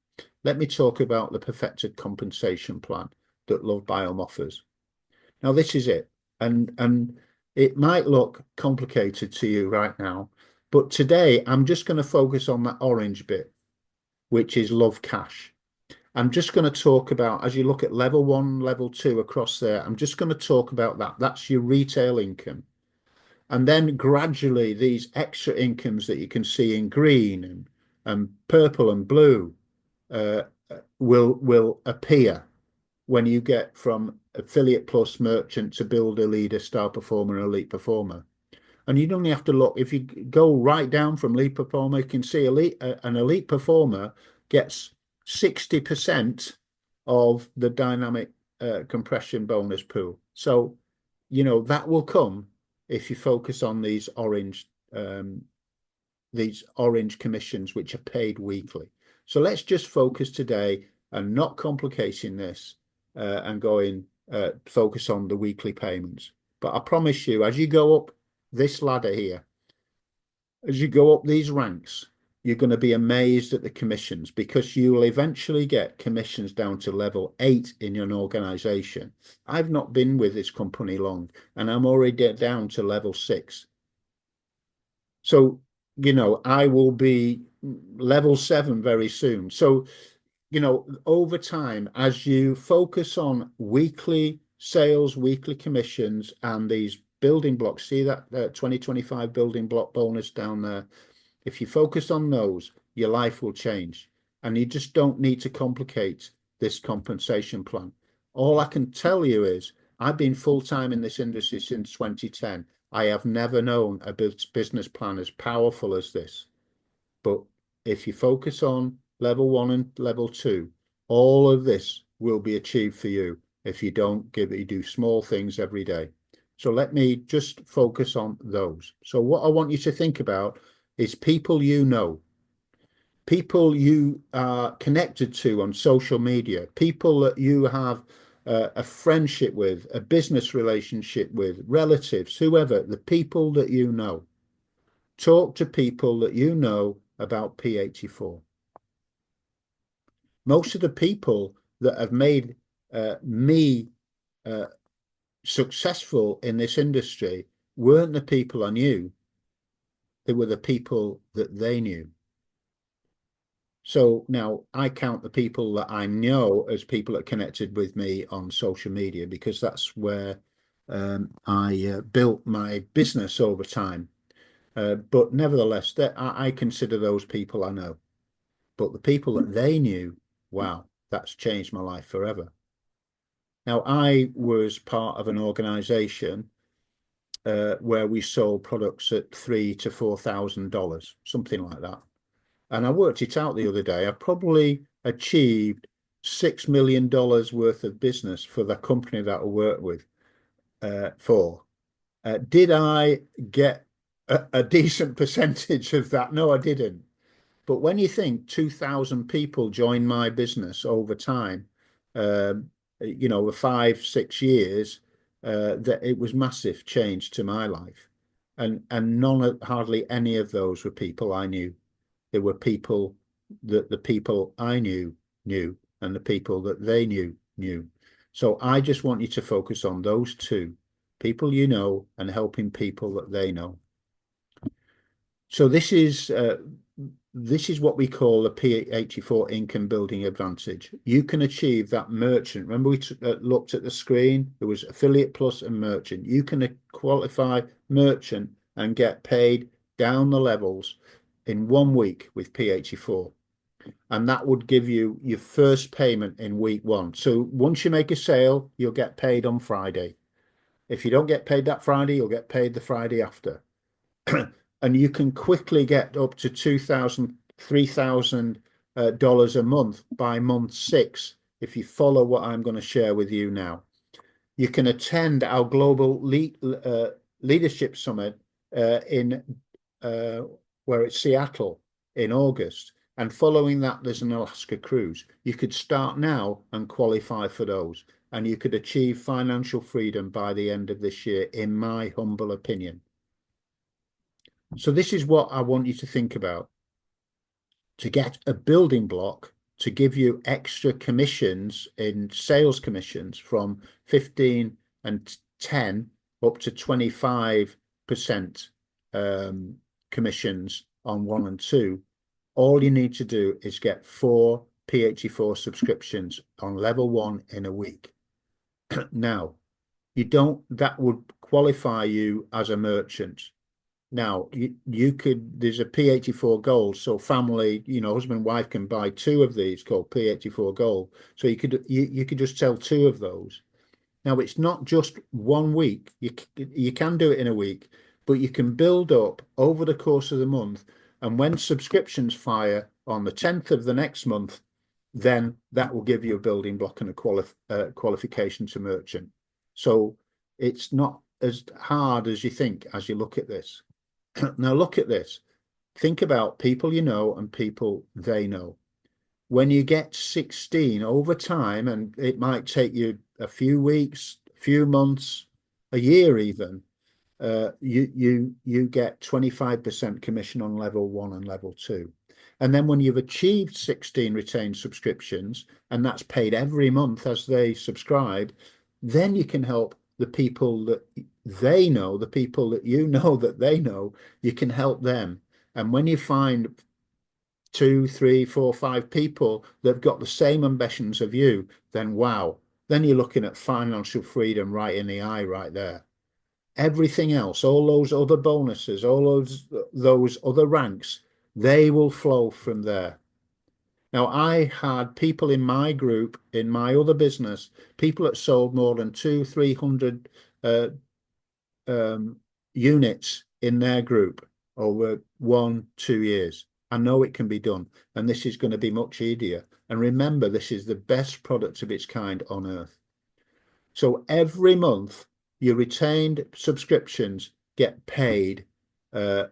Let me talk about the perfected compensation plan that Lovebiome offers. Now, this is it. And it might look complicated to you right now, but today I'm just going to focus on that orange bit, which is Love Cash. I'm just going to talk about, as you look at level 1, level 2 across there, I'm just going to talk about that. That's your retail income. And then gradually these extra incomes that you can see in green and purple and blue will appear when you get from affiliate plus merchant to builder, leader, star performer, and elite performer. And you only have to look, if you go right down from elite performer, you can see an elite performer gets 60% of the dynamic compression bonus pool. So, that will come if you focus on these orange commissions, which are paid weekly. So let's just focus today and not complicating this and focus on the weekly payments. But I promise you, as you go up this ladder here, as you go up these ranks, you're going to be amazed at the commissions, because you will eventually get commissions down to level 8 in your organization. I've not been with this company long, and I'm already down to level 6. So, I will be level 7 very soon. So, over time, as you focus on weekly sales, weekly commissions, and these building blocks, see that 2025 building block bonus down there. If you focus on those, your life will change, and you just don't need to complicate this compensation plan. All I can tell you is I've been full-time in this industry since 2010. I have never known a business plan as powerful as this. But if you focus on level 1 and level 2, all of this will be achieved for you if you do small things every day. So let me just focus on those. So what I want you to think about is people you know, people you are connected to on social media, people that you have a friendship with, a business relationship with, relatives, whoever, the people that you know. Talk to people that you know about P84. Most of the people that have made me successful in this industry weren't the people I knew. They were the people that they knew. So now I count the people that I know as people that connected with me on social media, because that's where I built my business over time. But nevertheless, I consider those people I know. But the people that they knew, wow, that's changed my life forever. Now, I was part of an organization where we sold products at $3,000 to $4,000, something like that. And I worked it out the other day. I probably achieved $6 million worth of business for the company that I worked with for. Did I get a decent percentage of that? No, I didn't. But when you think 2,000 people joined my business over time, you know, the 5-6 years, that it was massive change to my life. And hardly any of those were people I knew. They were people that the people I knew, and the people that they knew. So I just want you to focus on those two, people you know and helping people that they know. So this is what we call the P84 income building advantage. You can achieve that merchant. Remember we looked at the screen, there was affiliate plus and merchant. You can qualify merchant and get paid down the levels in 1 week with P84. And that would give you your first payment in week 1. So once you make a sale, you'll get paid on Friday. If you don't get paid that Friday, you'll get paid the Friday after. And you can quickly get up to $2,000, $3,000 a month by month 6 if you follow what I'm going to share with you now. You can attend our global leadership summit in where it's Seattle in August, and following that there's an Alaska cruise. You could start now and qualify for those, and you could achieve financial freedom by the end of this year, in my humble opinion. So this is what I want you to think about. To get a building block to give you extra commissions in sales commissions from 15 and 10 up to 25% commissions on 1 and 2. All you need to do is get 4 P84 subscriptions on level 1 in a week. Now, that would qualify you as a merchant. Now, there's a P84 Gold, so family, you know, husband and wife can buy 2 of these called P84 Gold. So you could just sell 2 of those. Now, it's not just 1 week. You can do it in a week, but you can build up over the course of the month. And when subscriptions fire on the 10th of the next month, then that will give you a building block and a qualification to merchant. So it's not as hard as you think as you look at this. Now look at this. Think about people you know and people they know. When you get 16 over time, and it might take you a few weeks, a few months, a year even, you get 25% commission on level 1 and level 2. And then when you've achieved 16 retained subscriptions, and that's paid every month as they subscribe, then you can help the people that they know, the people that you know that they know, you can help them. And when you find 2, 3, 4, 5 people that've got the same ambitions of you, then wow, then you're looking at financial freedom right in the eye right there. Everything else, all those other bonuses, all those other ranks, they will flow from there. Now, I had people in my group, in my other business, people that sold more than 200-300 units in their group over 1-2 years. I know it can be done, and this is going to be much easier. And remember, this is the best product of its kind on earth. So every month, your retained subscriptions get paid on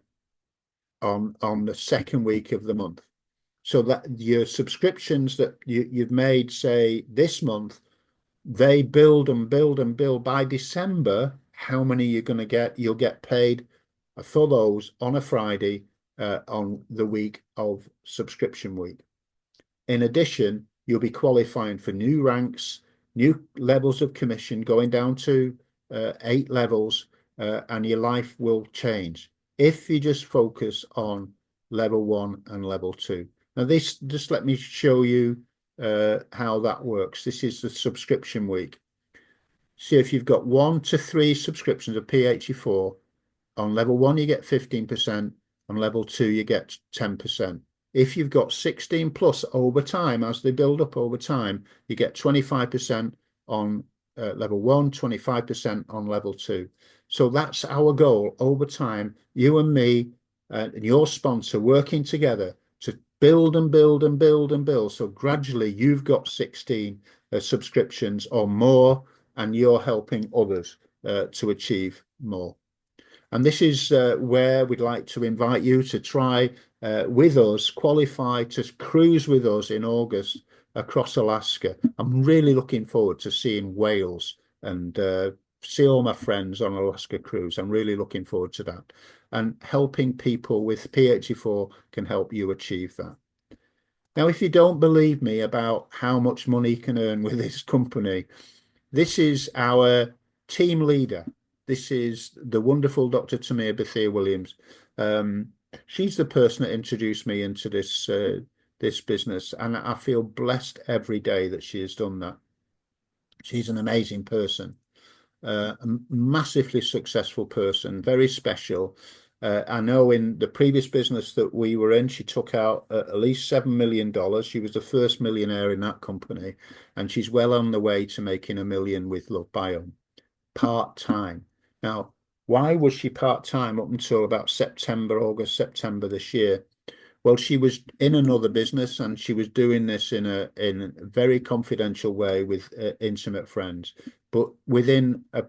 the second week of the month. So that your subscriptions that you've made, say, this month, they build and build and build. By December, how many you're going to get, you'll get paid for those on a Friday on the week of subscription week. In addition, you'll be qualifying for new ranks, new levels of commission, going down to 8 levels, and your life will change if you just focus on level 1 and level 2. Now, this, just let me show you how that works. This is the subscription week. See, if you've got 1 to 3 subscriptions of P84, on level 1 you get 15%, on level 2 you get 10%. If you've got 16 plus over time, as they build up over time, you get 25% on level 1, 25% on level 2. So that's our goal over time, you and me and your sponsor working together to build and build and build and build. So gradually you've got 16 subscriptions or more, and you're helping others to achieve more. And this is where we'd like to invite you to try with us, qualify to cruise with us in August across Alaska. I'm really looking forward to seeing whales and see all my friends on Alaska cruise. I'm really looking forward to that. And helping people with P84 can help you achieve that. Now, if you don't believe me about how much money you can earn with this company, this is our team leader. This is the wonderful Dr. Tamir Bethia-Williams. She's the person that introduced me into this business, and I feel blessed every day that she has done that. She's an amazing person, a massively successful person, very special. I know in the previous business that we were in, she took out at least $7 million. She was the first millionaire in that company, and she's well on the way to making $1 million with Lovebiome, part-time. Now, why was she part-time up until about August, September this year? Well, she was in another business, and she was doing this in a very confidential way with intimate friends. But within a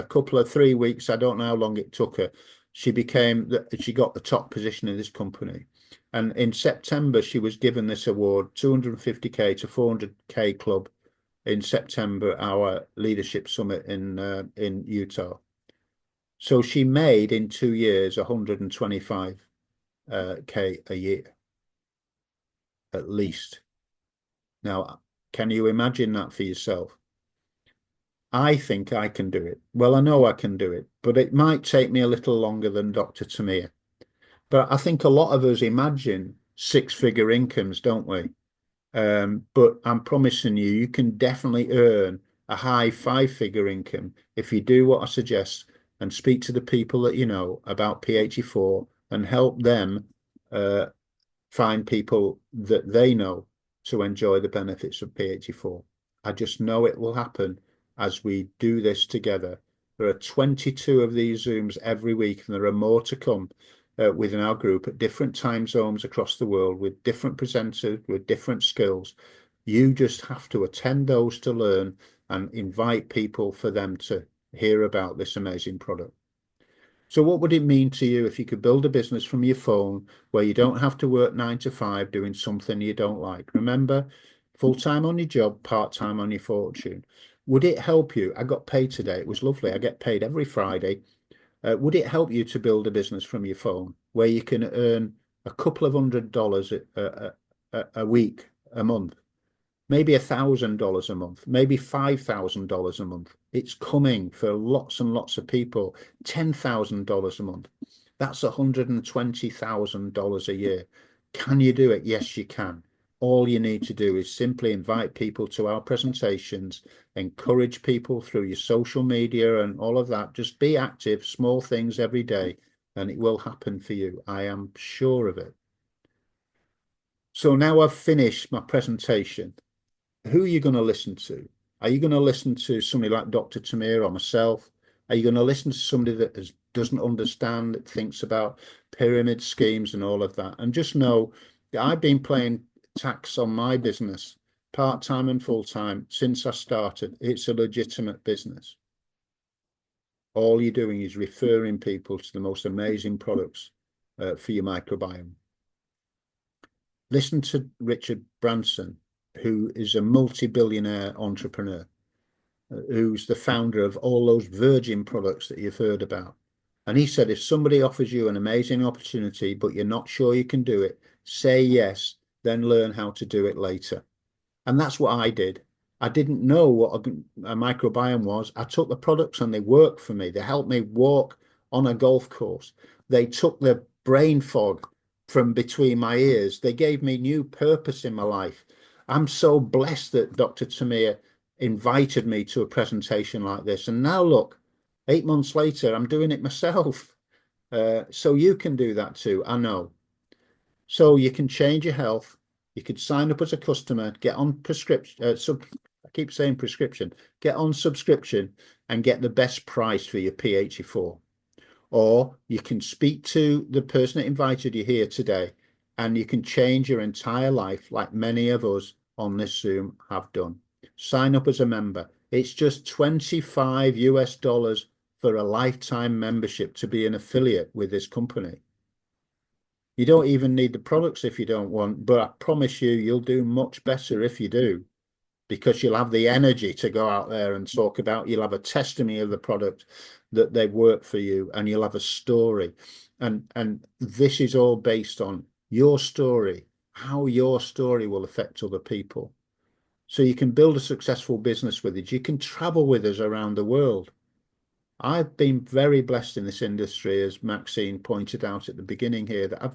couple of 3 weeks, I don't know how long it took her, she got the top position in this company. And in September, she was given this award, 250K to 400K club in September, our leadership summit in Utah. So she made in 2 years 125K a year, at least. Now, can you imagine that for yourself? I think I can do it. Well, I know I can do it, but it might take me a little longer than Dr. Tamir. But I think a lot of us imagine 6-figure incomes, don't we? But I'm promising you, you can definitely earn a high 5-figure income if you do what I suggest and speak to the people that you know about P84 and help them find people that they know to enjoy the benefits of P84. I just know it will happen as we do this together. There are 22 of these Zooms every week, and there are more to come within our group at different time zones across the world with different presenters with different skills. You just have to attend those to learn and invite people for them to hear about this amazing product. So what would it mean to you if you could build a business from your phone where you don't have to work 9 to 5 doing something you don't like? Remember, full-time on your job, part-time on your fortune. Would it help you? I got paid today. It was lovely. I get paid every Friday. Would it help you to build a business from your phone where you can earn a couple of $100 a week, a month? Maybe $1,000 a month, maybe $5,000 a month. It's coming for lots and lots of people. $10,000 a month. That's $120,000 a year. Can you do it? Yes, you can. All you need to do is simply invite people to our presentations, encourage people through your social media and all of that. Just be active, small things every day, and it will happen for you. I am sure of it. So now I've finished my presentation. Who are you going to listen to? Are you going to listen to somebody like Dr. Tamir or myself? Are you going to listen to somebody that doesn't understand, that thinks about pyramid schemes and all of that? And just know that I've been playing tax on my business, part-time and full-time, since I started. It's a legitimate business. All you're doing is referring people to the most amazing products for your microbiome. Listen to Richard Branson, who is a multi-billionaire entrepreneur, who's the founder of all those virgin products that you've heard about. And he said, if somebody offers you an amazing opportunity, but you're not sure you can do it, say yes, then learn how to do it later. And that's what I did. I didn't know what a microbiome was. I took the products and they worked for me. They helped me walk on a golf course. They took the brain fog from between my ears. They gave me new purpose in my life. I'm so blessed that Dr. Tamir invited me to a presentation like this. And now look, 8 months later, I'm doing it myself. So you can do that too, I know. So you can change your health. You could sign up as a customer, get on prescription, I keep saying prescription, get on subscription and get the best price for your P84. Or you can speak to the person that invited you here today and you can change your entire life like many of us on this Zoom have done. Sign up as a member. It's just $25 for a lifetime membership to be an affiliate with this company. You don't even need the products if you don't want, but I promise you, you'll do much better if you do, because you'll have the energy to go out there and talk about, you'll have a testimony of the product that they've worked for you, and you'll have a story. And this is all based on your story, how your story will affect other people. So you can build a successful business with it. You can travel with us around the world. I've been very blessed in this industry, as Maxine pointed out at the beginning here, that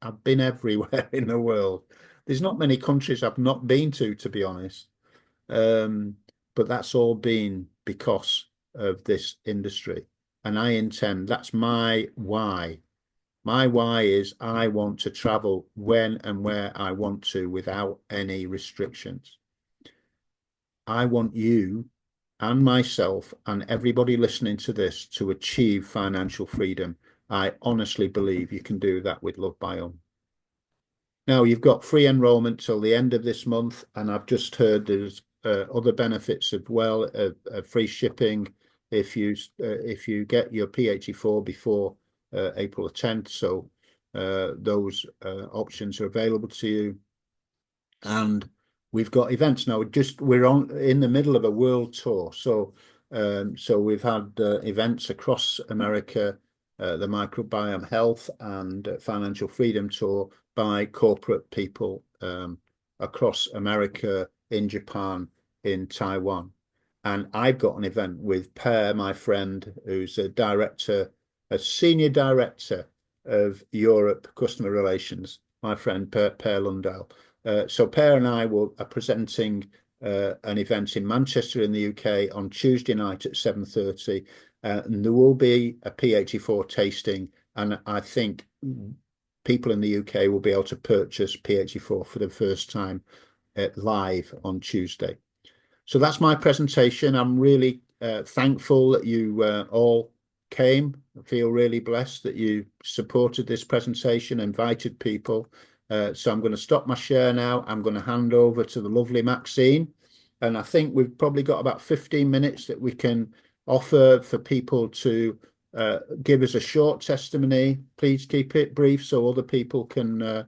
I've been everywhere in the world. There's not many countries I've not been to be honest. But that's all been because of this industry. And I intend, that's my why. My why is I want to travel when and where I want to without any restrictions. I want you and myself and everybody listening to this to achieve financial freedom. I honestly believe you can do that with Lovebiome. Now, you've got free enrollment till the end of this month, and I've just heard there's other benefits as well, free shipping if you get your P84 before April the 10th. So those options are available to you. And we've got events now. We're in the middle of a world tour, so we've had events across America, the Microbiome Health and Financial Freedom Tour by corporate people across America, in Japan, in Taiwan. And I've got an event with Per, my friend, who's a senior director of Europe Customer Relations, my friend Per Lundell. So Per and I are presenting an event in Manchester in the UK on Tuesday night at 7:30. And there will be a P84 tasting, and I think people in the UK will be able to purchase P84 for the first time live on Tuesday. So that's my presentation. I'm really thankful that you all came. I feel really blessed that you supported this presentation, invited people. So I'm going to stop my share now. I'm going to hand over to the lovely Maxine. And I think we've probably got about 15 minutes that we can offer for people to give us a short testimony. Please keep it brief so other people can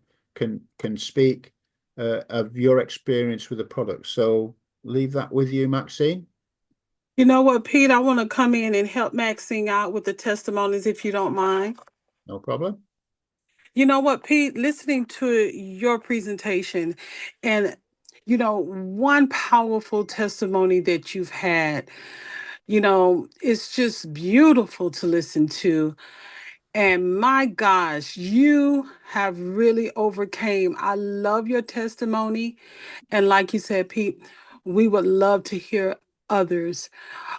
speak of your experience with the product. So leave that with you, Maxine. You know what, Pete? I want to come in and help Maxine out with the testimonies, if you don't mind. No problem. You know what, Pete? Listening to your presentation and, one powerful testimony that you've had, it's just beautiful to listen to. And my gosh, you have really overcame. I love your testimony. And like you said, Pete, we would love to hear others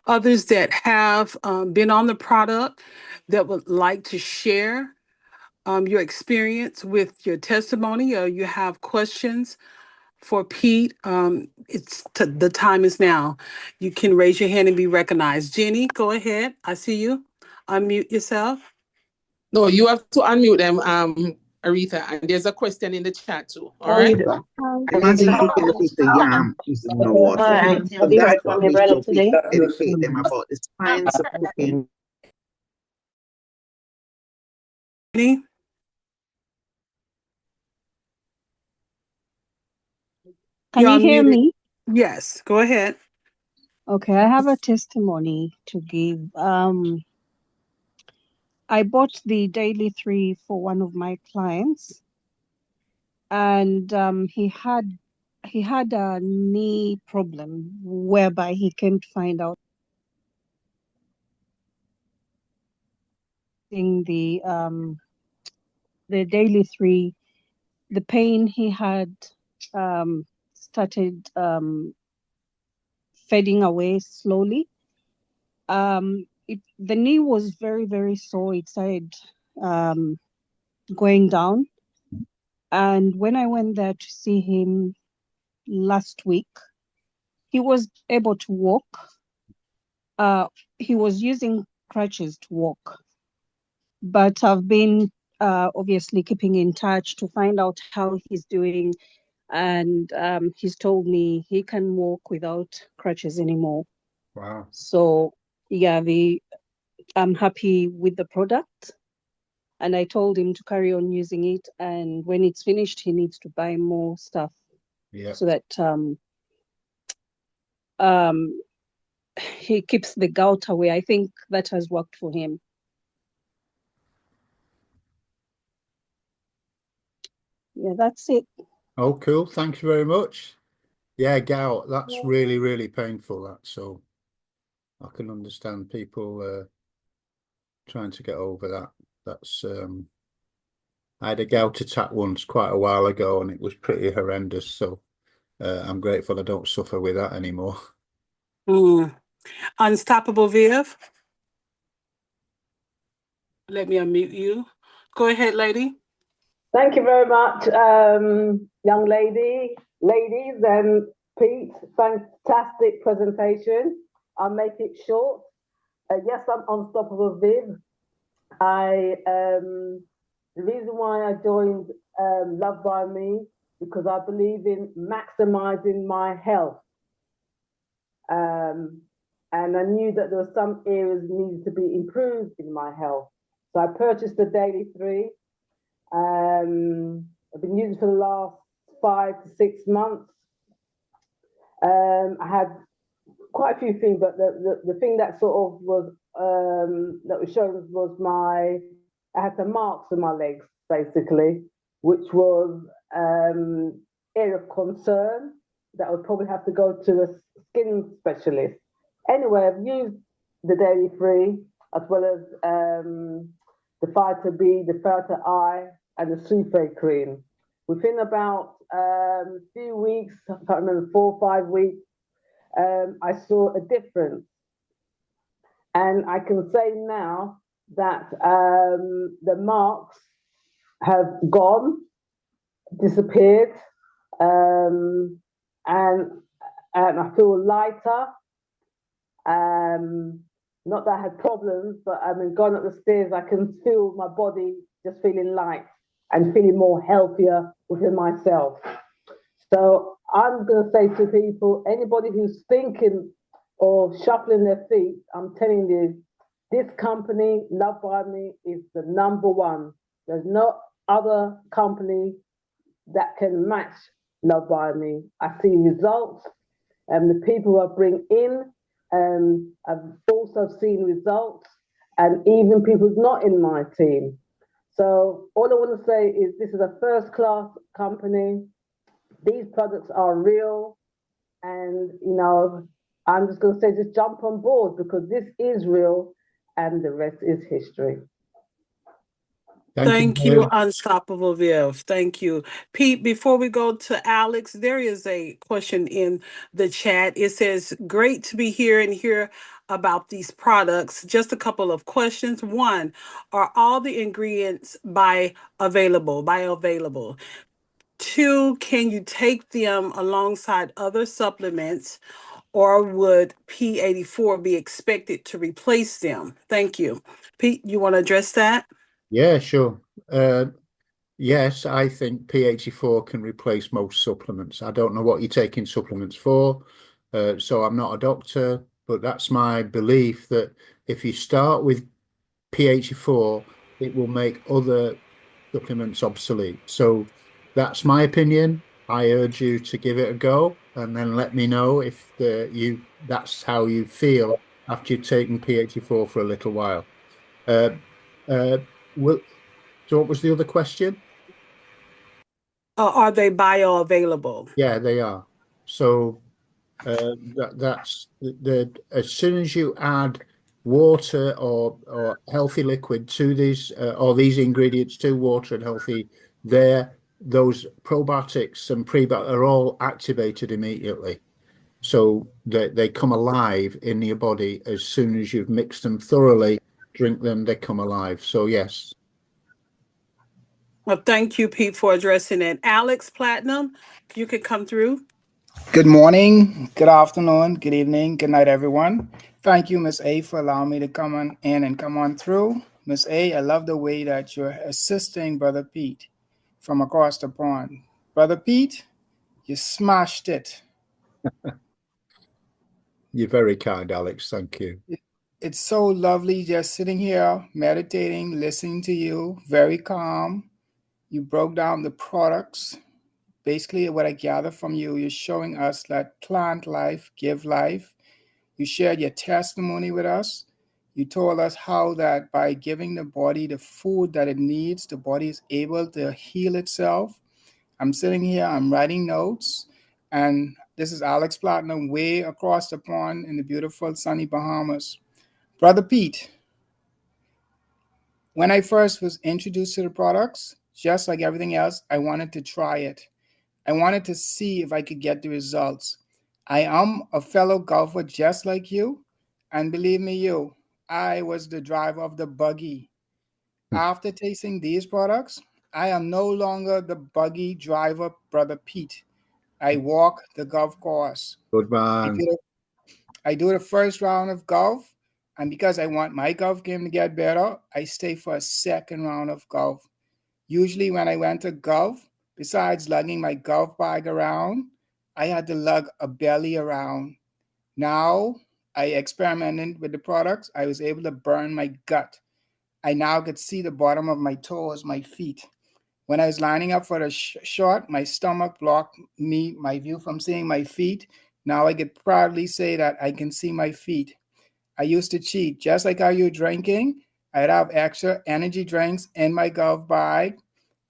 that have been on the product that would like to share your experience with your testimony, or you have questions for Pete, the time is now. You can raise your hand and be recognized. Jenny, go ahead. I see you. Unmute yourself. No, you have to unmute them, Aretha, and there's a question in the chat too. All right. Imagine cooking a piece of yam using no water. Alright, So I'll be right that's from what your we brother show today. people, educate them about the science of cooking. Jenny? Can You're you hear unmuted. me? Yes, go ahead. Okay, I have a testimony to give. I bought the Daily 3 for one of my clients, and he had a knee problem whereby he can't find out in the Daily 3. The pain he had started fading away slowly. The knee was very, very sore. It started going down. And when I went there to see him last week, he was able to walk. He was using crutches to walk. But I've been obviously keeping in touch to find out how he's doing. And he's told me he can walk without crutches anymore. Wow. So, yeah, I'm happy with the product. And I told him to carry on using it. And when it's finished, he needs to buy more stuff. Yeah. So that he keeps the gout away. I think that has worked for him. Yeah, that's it. Oh, cool. Thank you very much. Yeah, gout, that's really, really painful, that. So I can understand people trying to get over that. That's I had a gout attack once quite a while ago, and it was pretty horrendous. So I'm grateful I don't suffer with that anymore. Unstoppable Viv. Let me unmute you. Go ahead, lady. Thank you very much, young ladies, and Pete. Fantastic presentation. I'll make it short. Yes, I'm Unstoppable Viv. The reason why I joined Lovebiome because I believe in maximizing my health. And I knew that there were some areas needed to be improved in my health. So I purchased the Daily 3. I've been using it for the last 5 to 6 months. I had quite a few things, but the thing that sort of was that was shown was I had some marks on my legs, basically, which was area of concern that I would probably have to go to a skin specialist. Anyway, I've used the Daily 3 as well as the Fighter B, the Fighter I, and the Souffle cream. Within about a few weeks, I can't remember, 4 or 5 weeks, I saw a difference. And I can say now that the marks have gone, disappeared, and I feel lighter. Not that I had problems, but I mean, going up the stairs, I can feel my body just feeling light and feeling more healthier within myself. So I'm going to say to people, anybody who's thinking or shuffling their feet, I'm telling you, this company, Lovebiome, is the #1. There's no other company that can match Lovebiome. I see results, and the people I bring in, I've also seen results, and even people not in my team. So all I want to say is this is a first-class company. These products are real, and I'm just going to say just jump on board because this is real, and the rest is history. Thank you, Unstoppable Viv. Thank you. Pete, before we go to Alex, there is a question in the chat. It says, great to be here and hear about these products. Just a couple of questions. One, are all the ingredients bioavailable? 2, can you take them alongside other supplements, or would P84 be expected to replace them? Thank you. Pete, you want to address that? Yeah, sure. Yes, I think P84 can replace most supplements. I don't know what you're taking supplements for, so I'm not a doctor, but that's my belief that if you start with P84, it will make other supplements obsolete. So that's my opinion. I urge you to give it a go and then let me know if that's how you feel after you've taken P84 for a little while. Uh, uh, will, so what was the other question? Are they bioavailable? Yeah, they are. So that's as soon as you add water or healthy liquid to these or these ingredients to water and healthy, those probiotics and prebiotics are all activated immediately. So they come alive in your body as soon as you've mixed them thoroughly, drink them, they come alive. So yes. Well, thank you, Pete, for addressing it. Alex Platinum, you could come through. Good morning, good afternoon, good evening, good night, everyone. Thank you, Miss A, for allowing me to come on in and come on through. Miss A, I love the way that you're assisting Brother Pete from across the pond. Brother Pete, you smashed it. You're very kind, Alex. Thank you. It's so lovely just sitting here, meditating, listening to you, very calm. You broke down the products. Basically, what I gather from you, you're showing us that plant life give life. You shared your testimony with us. You told us how that by giving the body the food that it needs, the body is able to heal itself. I'm sitting here, I'm writing notes, and this is Alex Platinum way across the pond in the beautiful sunny Bahamas. Brother Pete, when I first was introduced to the products, just like everything else, I wanted to try it. I wanted to see if I could get the results. I am a fellow golfer just like you, and believe me, I was the driver of the buggy. After tasting these products, I am no longer the buggy driver, Brother Pete. I walk the golf course. Good I man. do, I do the first round of golf, and because I want my golf game to get better, I stay for a second round of golf. Usually when I went to golf, besides lugging my golf bag around, I had to lug a belly around. Now I experimented with the products. I was able to burn my gut. I now could see the bottom of my toes, my feet. When I was lining up for the shot, my stomach blocked my view from seeing my feet. Now I could proudly say that I can see my feet. I used to cheat, just like how you're drinking. I'd have extra energy drinks in my golf bag.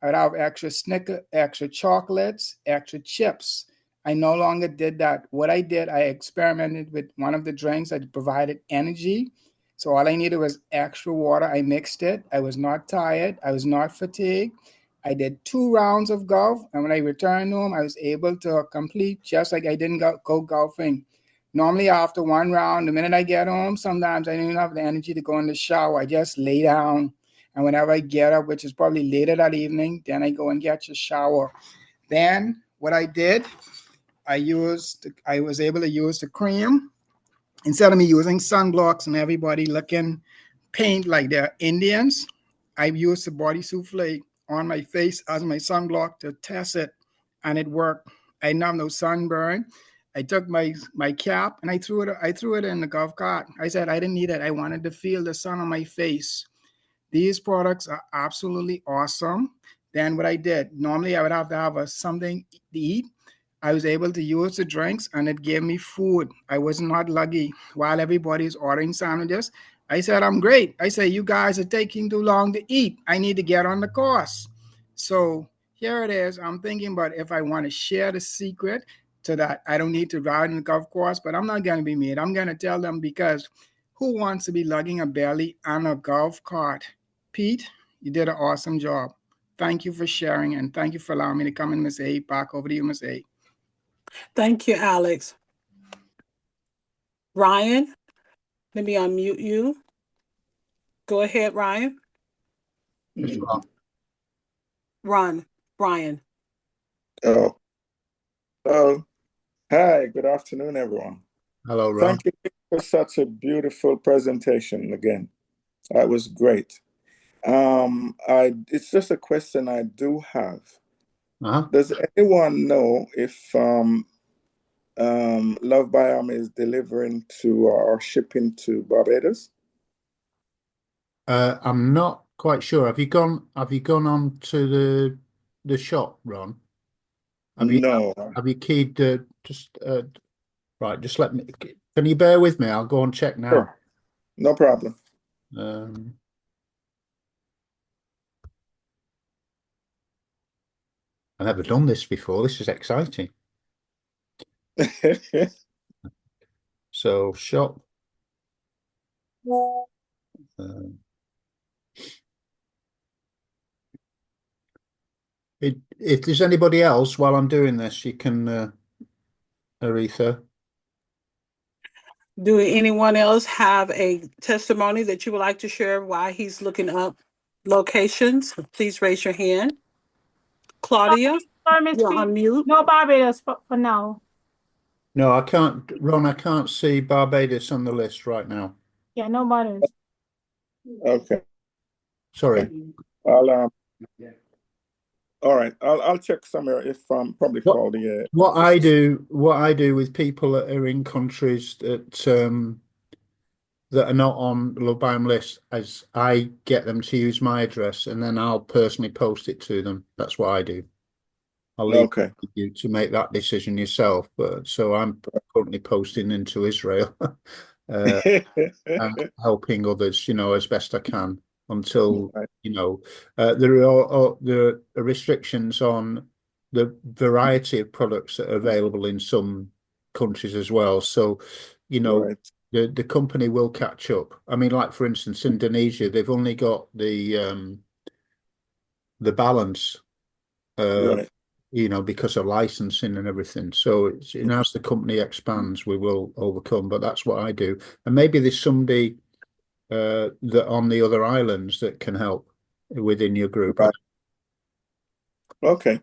I'd have extra Snicker, extra chocolates, extra chips. I no longer did that. What I did, I experimented with one of the drinks that provided energy. So all I needed was extra water. I mixed it. I was not tired. I was not fatigued. I did 2 rounds of golf. And when I returned home, I was able to complete just like I didn't go golfing. Normally, after 1 round, the minute I get home, sometimes I don't even have the energy to go in the shower. I just lay down. And whenever I get up, which is probably later that evening, then I go and get a shower. Then what I did, I was able to use the cream. Instead of me using sunblocks and everybody looking paint like they're Indians, I used the body souffle on my face as my sunblock to test it, and it worked. I didn't have no sunburn. I took my cap and I threw it in the golf cart. I said I didn't need it. I wanted to feel the sun on my face. These products are absolutely awesome. Then what I did, normally I would have to have something to eat. I was able to use the drinks and it gave me food. I was not lucky. While everybody's ordering sandwiches, I said, I'm great. I said, you guys are taking too long to eat. I need to get on the course. So here it is. I'm thinking about if I want to share the secret to that. I don't need to ride in the golf course, but I'm not going to be mean. I'm going to tell them because who wants to be lugging a belly on a golf cart? Pete, you did an awesome job. Thank you for sharing and thank you for allowing me to come in, Miss A. Back over to you, Miss A. Thank you, Alex. Ryan, let me unmute you. Go ahead, Ryan. Just wrong. Brian. Oh, oh, hi, good afternoon, everyone. Hello, Ron. Thank you for such a beautiful presentation again. That was great. It's just a question I do have. Does anyone know if Lovebiome is delivering to or shipping to Barbados? I'm not quite sure. Have you gone on to the shop, Ron? No. Have you keyed right, just let me, can you bear with me? I'll go and check now. Sure. No problem. I've never done this before. This is exciting. So shop. If there's anybody else while I'm doing this, you can, Aretha. Do anyone else have a testimony that you would like to share why he's looking up locations? Please raise your hand. Claudia, you're on mute. No Barbados for now. No, I can't, Ron, I can't see Barbados on the list right now. Yeah, no Barbados. Okay. Sorry. All right. I'll check somewhere if probably Claudia. What I do with people that are in countries that that are not on the Lovebiome list, as I get them to use my address and then I'll personally post it to them. That's what I do. I'll leave you to make that decision yourself. But so I'm currently posting into Israel, and helping others, as best I can until there are restrictions on the variety of products that are available in some countries as well. So, the company will catch up. I mean, like for instance, Indonesia, they've only got the balance, because of licensing and everything. So as the company expands, we will overcome. But that's what I do. And maybe there's somebody that on the other islands that can help within your group. Right. Okay.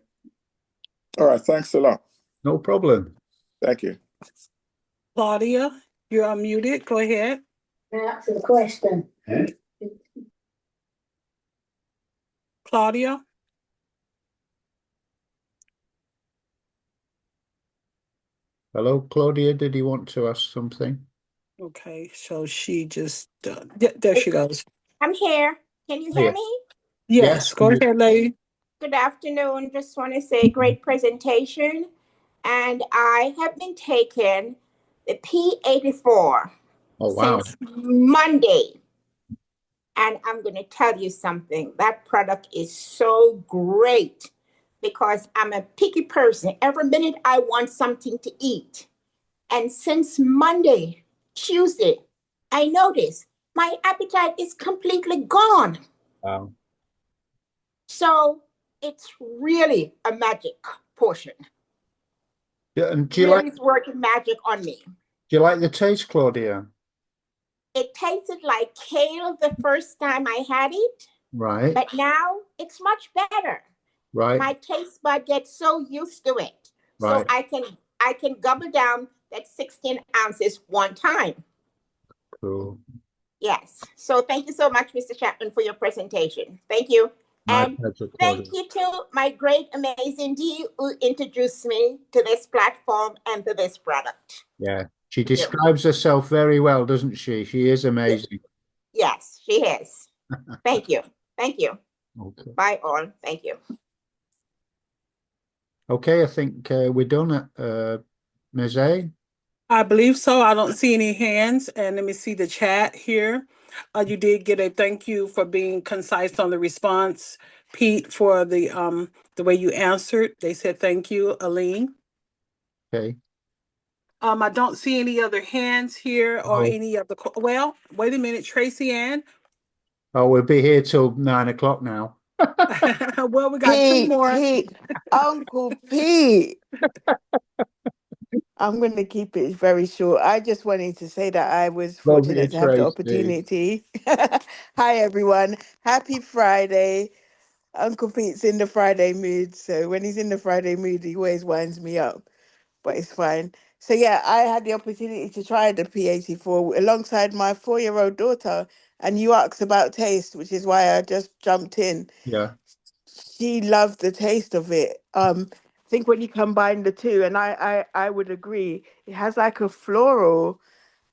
All right. Thanks a lot. No problem. Thank you. Claudia, you're unmuted. Go ahead. Answer the question. Claudia. Hello, Claudia. Did you want to ask something? Okay, so she just there she goes. I'm here. Can you hear me? Yes, go ahead, lady. Good afternoon. Just want to say great presentation. And I have been taking the P84 since Monday. And I'm going to tell you something. That product is so great because I'm a picky person. Every minute I want something to eat. And since Monday, Tuesday, I noticed my appetite is completely gone. Wow. So it's really a magic potion. Yeah, and It's working magic on me. Do you like the taste, Claudia? It tasted like kale the first time I had it. Right. But now it's much better. Right. My taste bud gets so used to it. Right. So I can gobble down that 16 ounces one time. Cool. Yes. So thank you so much, Mr. Chapman, for your presentation. Thank you. My and pleasure, thank you to my great, amazing Dee who introduced me to this platform and to this product. Yeah. She describes herself very well, doesn't she? She is amazing. Yes, she is. Thank you. Thank you. Okay. Bye all. Thank you. Okay, I think we're done at Ms. A. I believe so. I don't see any hands. And let me see the chat here. You did get a thank you for being concise on the response, Pete, for the way you answered. They said thank you, Aline. Okay. I don't see any other hands here or any other. Well, wait a minute, Tracy Ann. Oh, we'll be here till 9 o'clock now. Well, we got two more. Pete, Uncle Pete. I'm going to keep it very short. I just wanted to say that I was fortunate to have the opportunity. Hi, everyone. Happy Friday. Uncle Pete's in the Friday mood. So when he's in the Friday mood, he always winds me up, but it's fine. So yeah, I had the opportunity to try the P84 alongside my 4-year-old daughter. And you asked about taste, which is why I just jumped in. Yeah. She loved the taste of it. I think when you combine the two, and I would agree, it has like a floral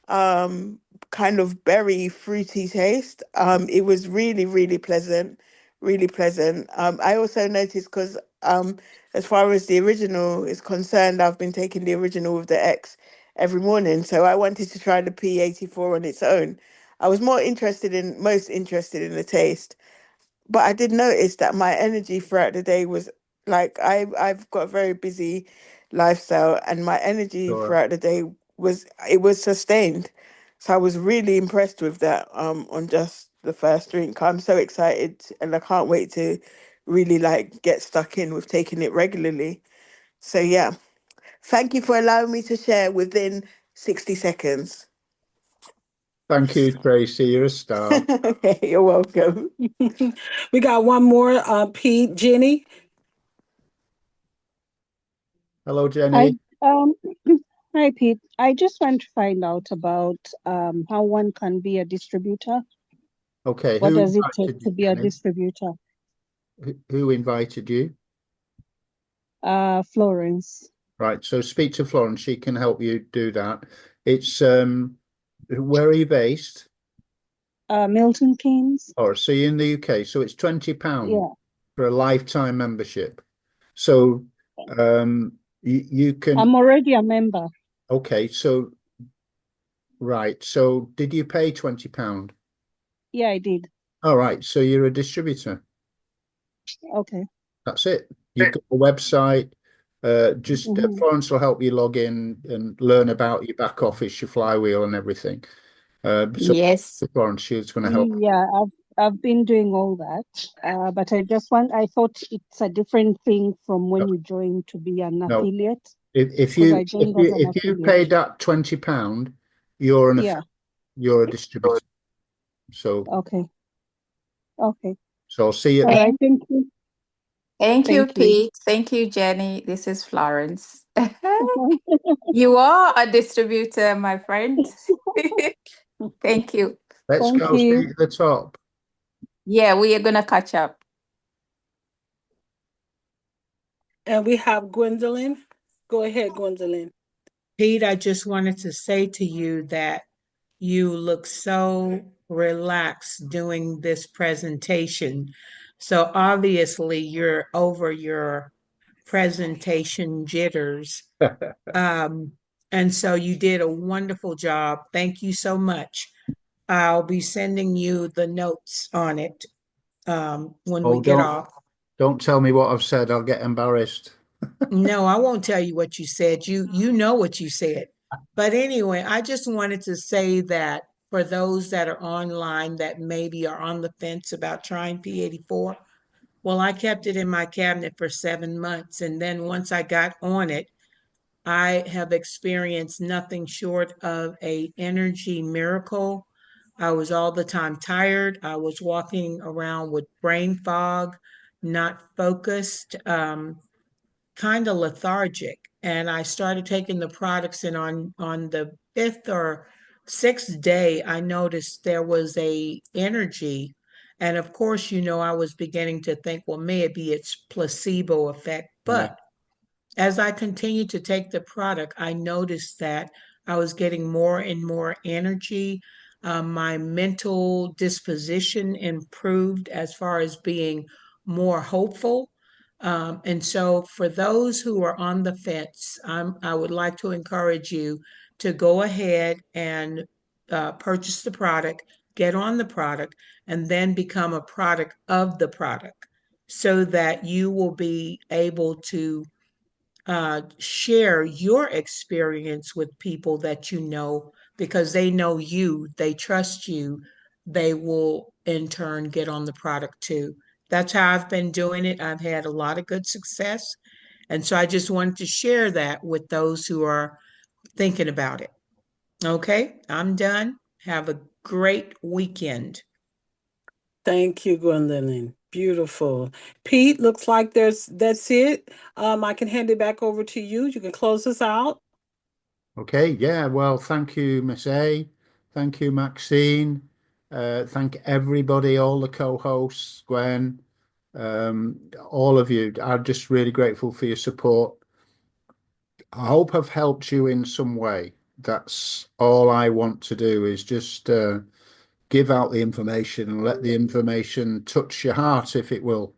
kind of berry fruity taste. It was really, really pleasant, really pleasant. I also noticed because as far as the original is concerned, I've been taking the original with the X every morning. So I wanted to try the P84 on its own. I was most interested in the taste, but I did notice that my energy throughout the day was like I've got a very busy lifestyle, and my energy Sure. throughout the day was sustained. So I was really impressed with that on just the first drink. I'm so excited and I can't wait to really like get stuck in with taking it regularly. So yeah, thank you for allowing me to share within 60 seconds. Thank you, Tracy. You're a star. You're welcome. We got one more, Pete, Jenny. Hello, Jenny. Hi, Pete. I just want to find out about how one can be a distributor. Okay, What who does it take invited to you, be a Jenny? distributor? Who invited you? Florence. Right, so speak to Florence. She can help you do that. It's where are you based? Milton Keynes. Or so you're in the UK. So it's £20 Yeah. for a lifetime membership. So you can. I'm already a member. Okay, so right. So did you pay £20? Yeah, I did. All right, so you're a distributor. Okay. That's it. You've got a website. Florence will help you log in and learn about your back office, your flywheel, and everything. So Yes. Florence, she's going to help. Yeah, I've been doing all that, but I thought it's a different thing from when you join to be an No, affiliate. if Because you I joined as an if you affiliate. paid that £20, you're Yeah. you're a distributor. So Okay. Okay. so I'll see you. All right. Thank you. Thank you, Thank you. Pete. Thank you, Jenny. This is Florence. You are a distributor, my friend. Thank you. Let's Thank go you. straight to the top. Yeah, we are going to catch up. And we have Gwendolyn. Go ahead, Gwendolyn. Pete, I just wanted to say to you that you look so relaxed doing this presentation. So obviously you're over your presentation jitters. And so you did a wonderful job. Thank you so much. I'll be sending you the notes on it when we get off. Don't tell me what I've said. I'll get embarrassed. No, I won't tell you what you said. You know what you said. But anyway, I just wanted to say that for those that are online that maybe are on the fence about trying P84, well, I kept it in my cabinet for 7 months. And then once I got on it, I have experienced nothing short of a energy miracle. I was all the time tired. I was walking around with brain fog, not focused, kind of lethargic. And I started taking the products, and on the 5th or 6th day, I noticed there was a energy. And of course, I was beginning to think, well, maybe it's placebo effect. But as I continued to take the product, I noticed that I was getting more and more energy. My mental disposition improved as far as being more hopeful. And so, for those who are on the fence, I would like to encourage you to go ahead and purchase the product, get on the product, and then become a product of the product so that you will be able to share your experience with people that you know, because they know you, they trust you, they will in turn get on the product too. That's how I've been doing it. I've had a lot of good success. And so I just wanted to share that with those who are thinking about it. Okay, I'm done. Have a great weekend. Thank you, Gwendolyn. Beautiful. Pete, looks like that's it. I can hand it back over to you. You can close us out. Okay, yeah, well, thank you, Miss A. Thank you, Maxine. Thank everybody, all the co-hosts, Gwen, all of you. I'm just really grateful for your support. I hope I've helped you in some way. That's all I want to do, is just give out the information and let the information touch your heart, if it will,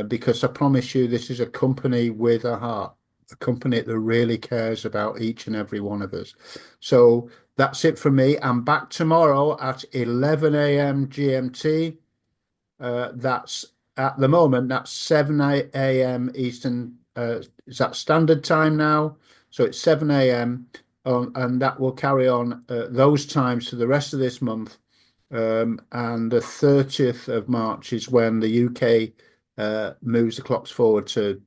because I promise you, this is a company with a heart, a company that really cares about each and every one of us. So that's it from me. I'm back tomorrow at 11 a.m. GMT. That's at the moment, that's 7 a.m. Eastern. Is that standard time now? So it's 7 a.m. And that will carry on those times for the rest of this month. And the 30th of March is when the UK moves the clocks forward to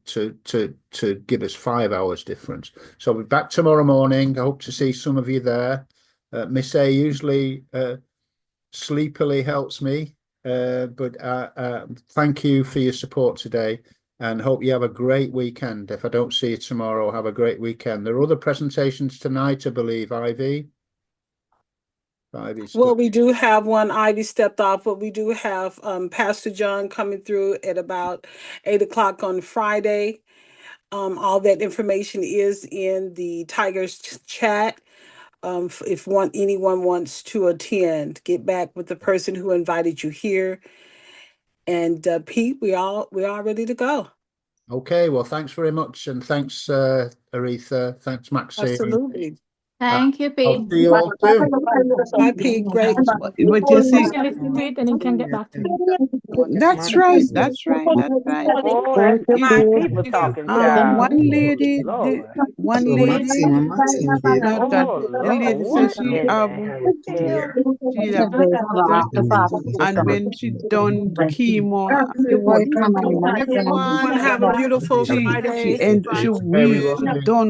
give us 5 hours difference. So I'll be back tomorrow morning. I hope to see some of you there. Miss A usually sleepily helps me, but thank you for your support today, and hope you have a great weekend. If I don't see you tomorrow, have a great weekend. There are other presentations tonight, I believe, Ivy. Well, we do have one. Ivy stepped off, but we do have Pastor John coming through at about 8 o'clock on Friday. All that information is in the Tigers chat. If anyone wants to attend, get back with the person who invited you here. And Pete, we all ready to go. Okay, well, thanks very much, and thanks, Aretha. Thanks, Maxine. Absolutely. Thank you, Pete. I'll see you all soon. Bye, Pete. Great. But you see, you can listen to it and you can get back to me. That's right. That's right. That's right. Oh, that's the my people talking, child. One lady, one lady, the lady said she have and when she done chemo afterwards, Everyone have a beautiful Friday. she really done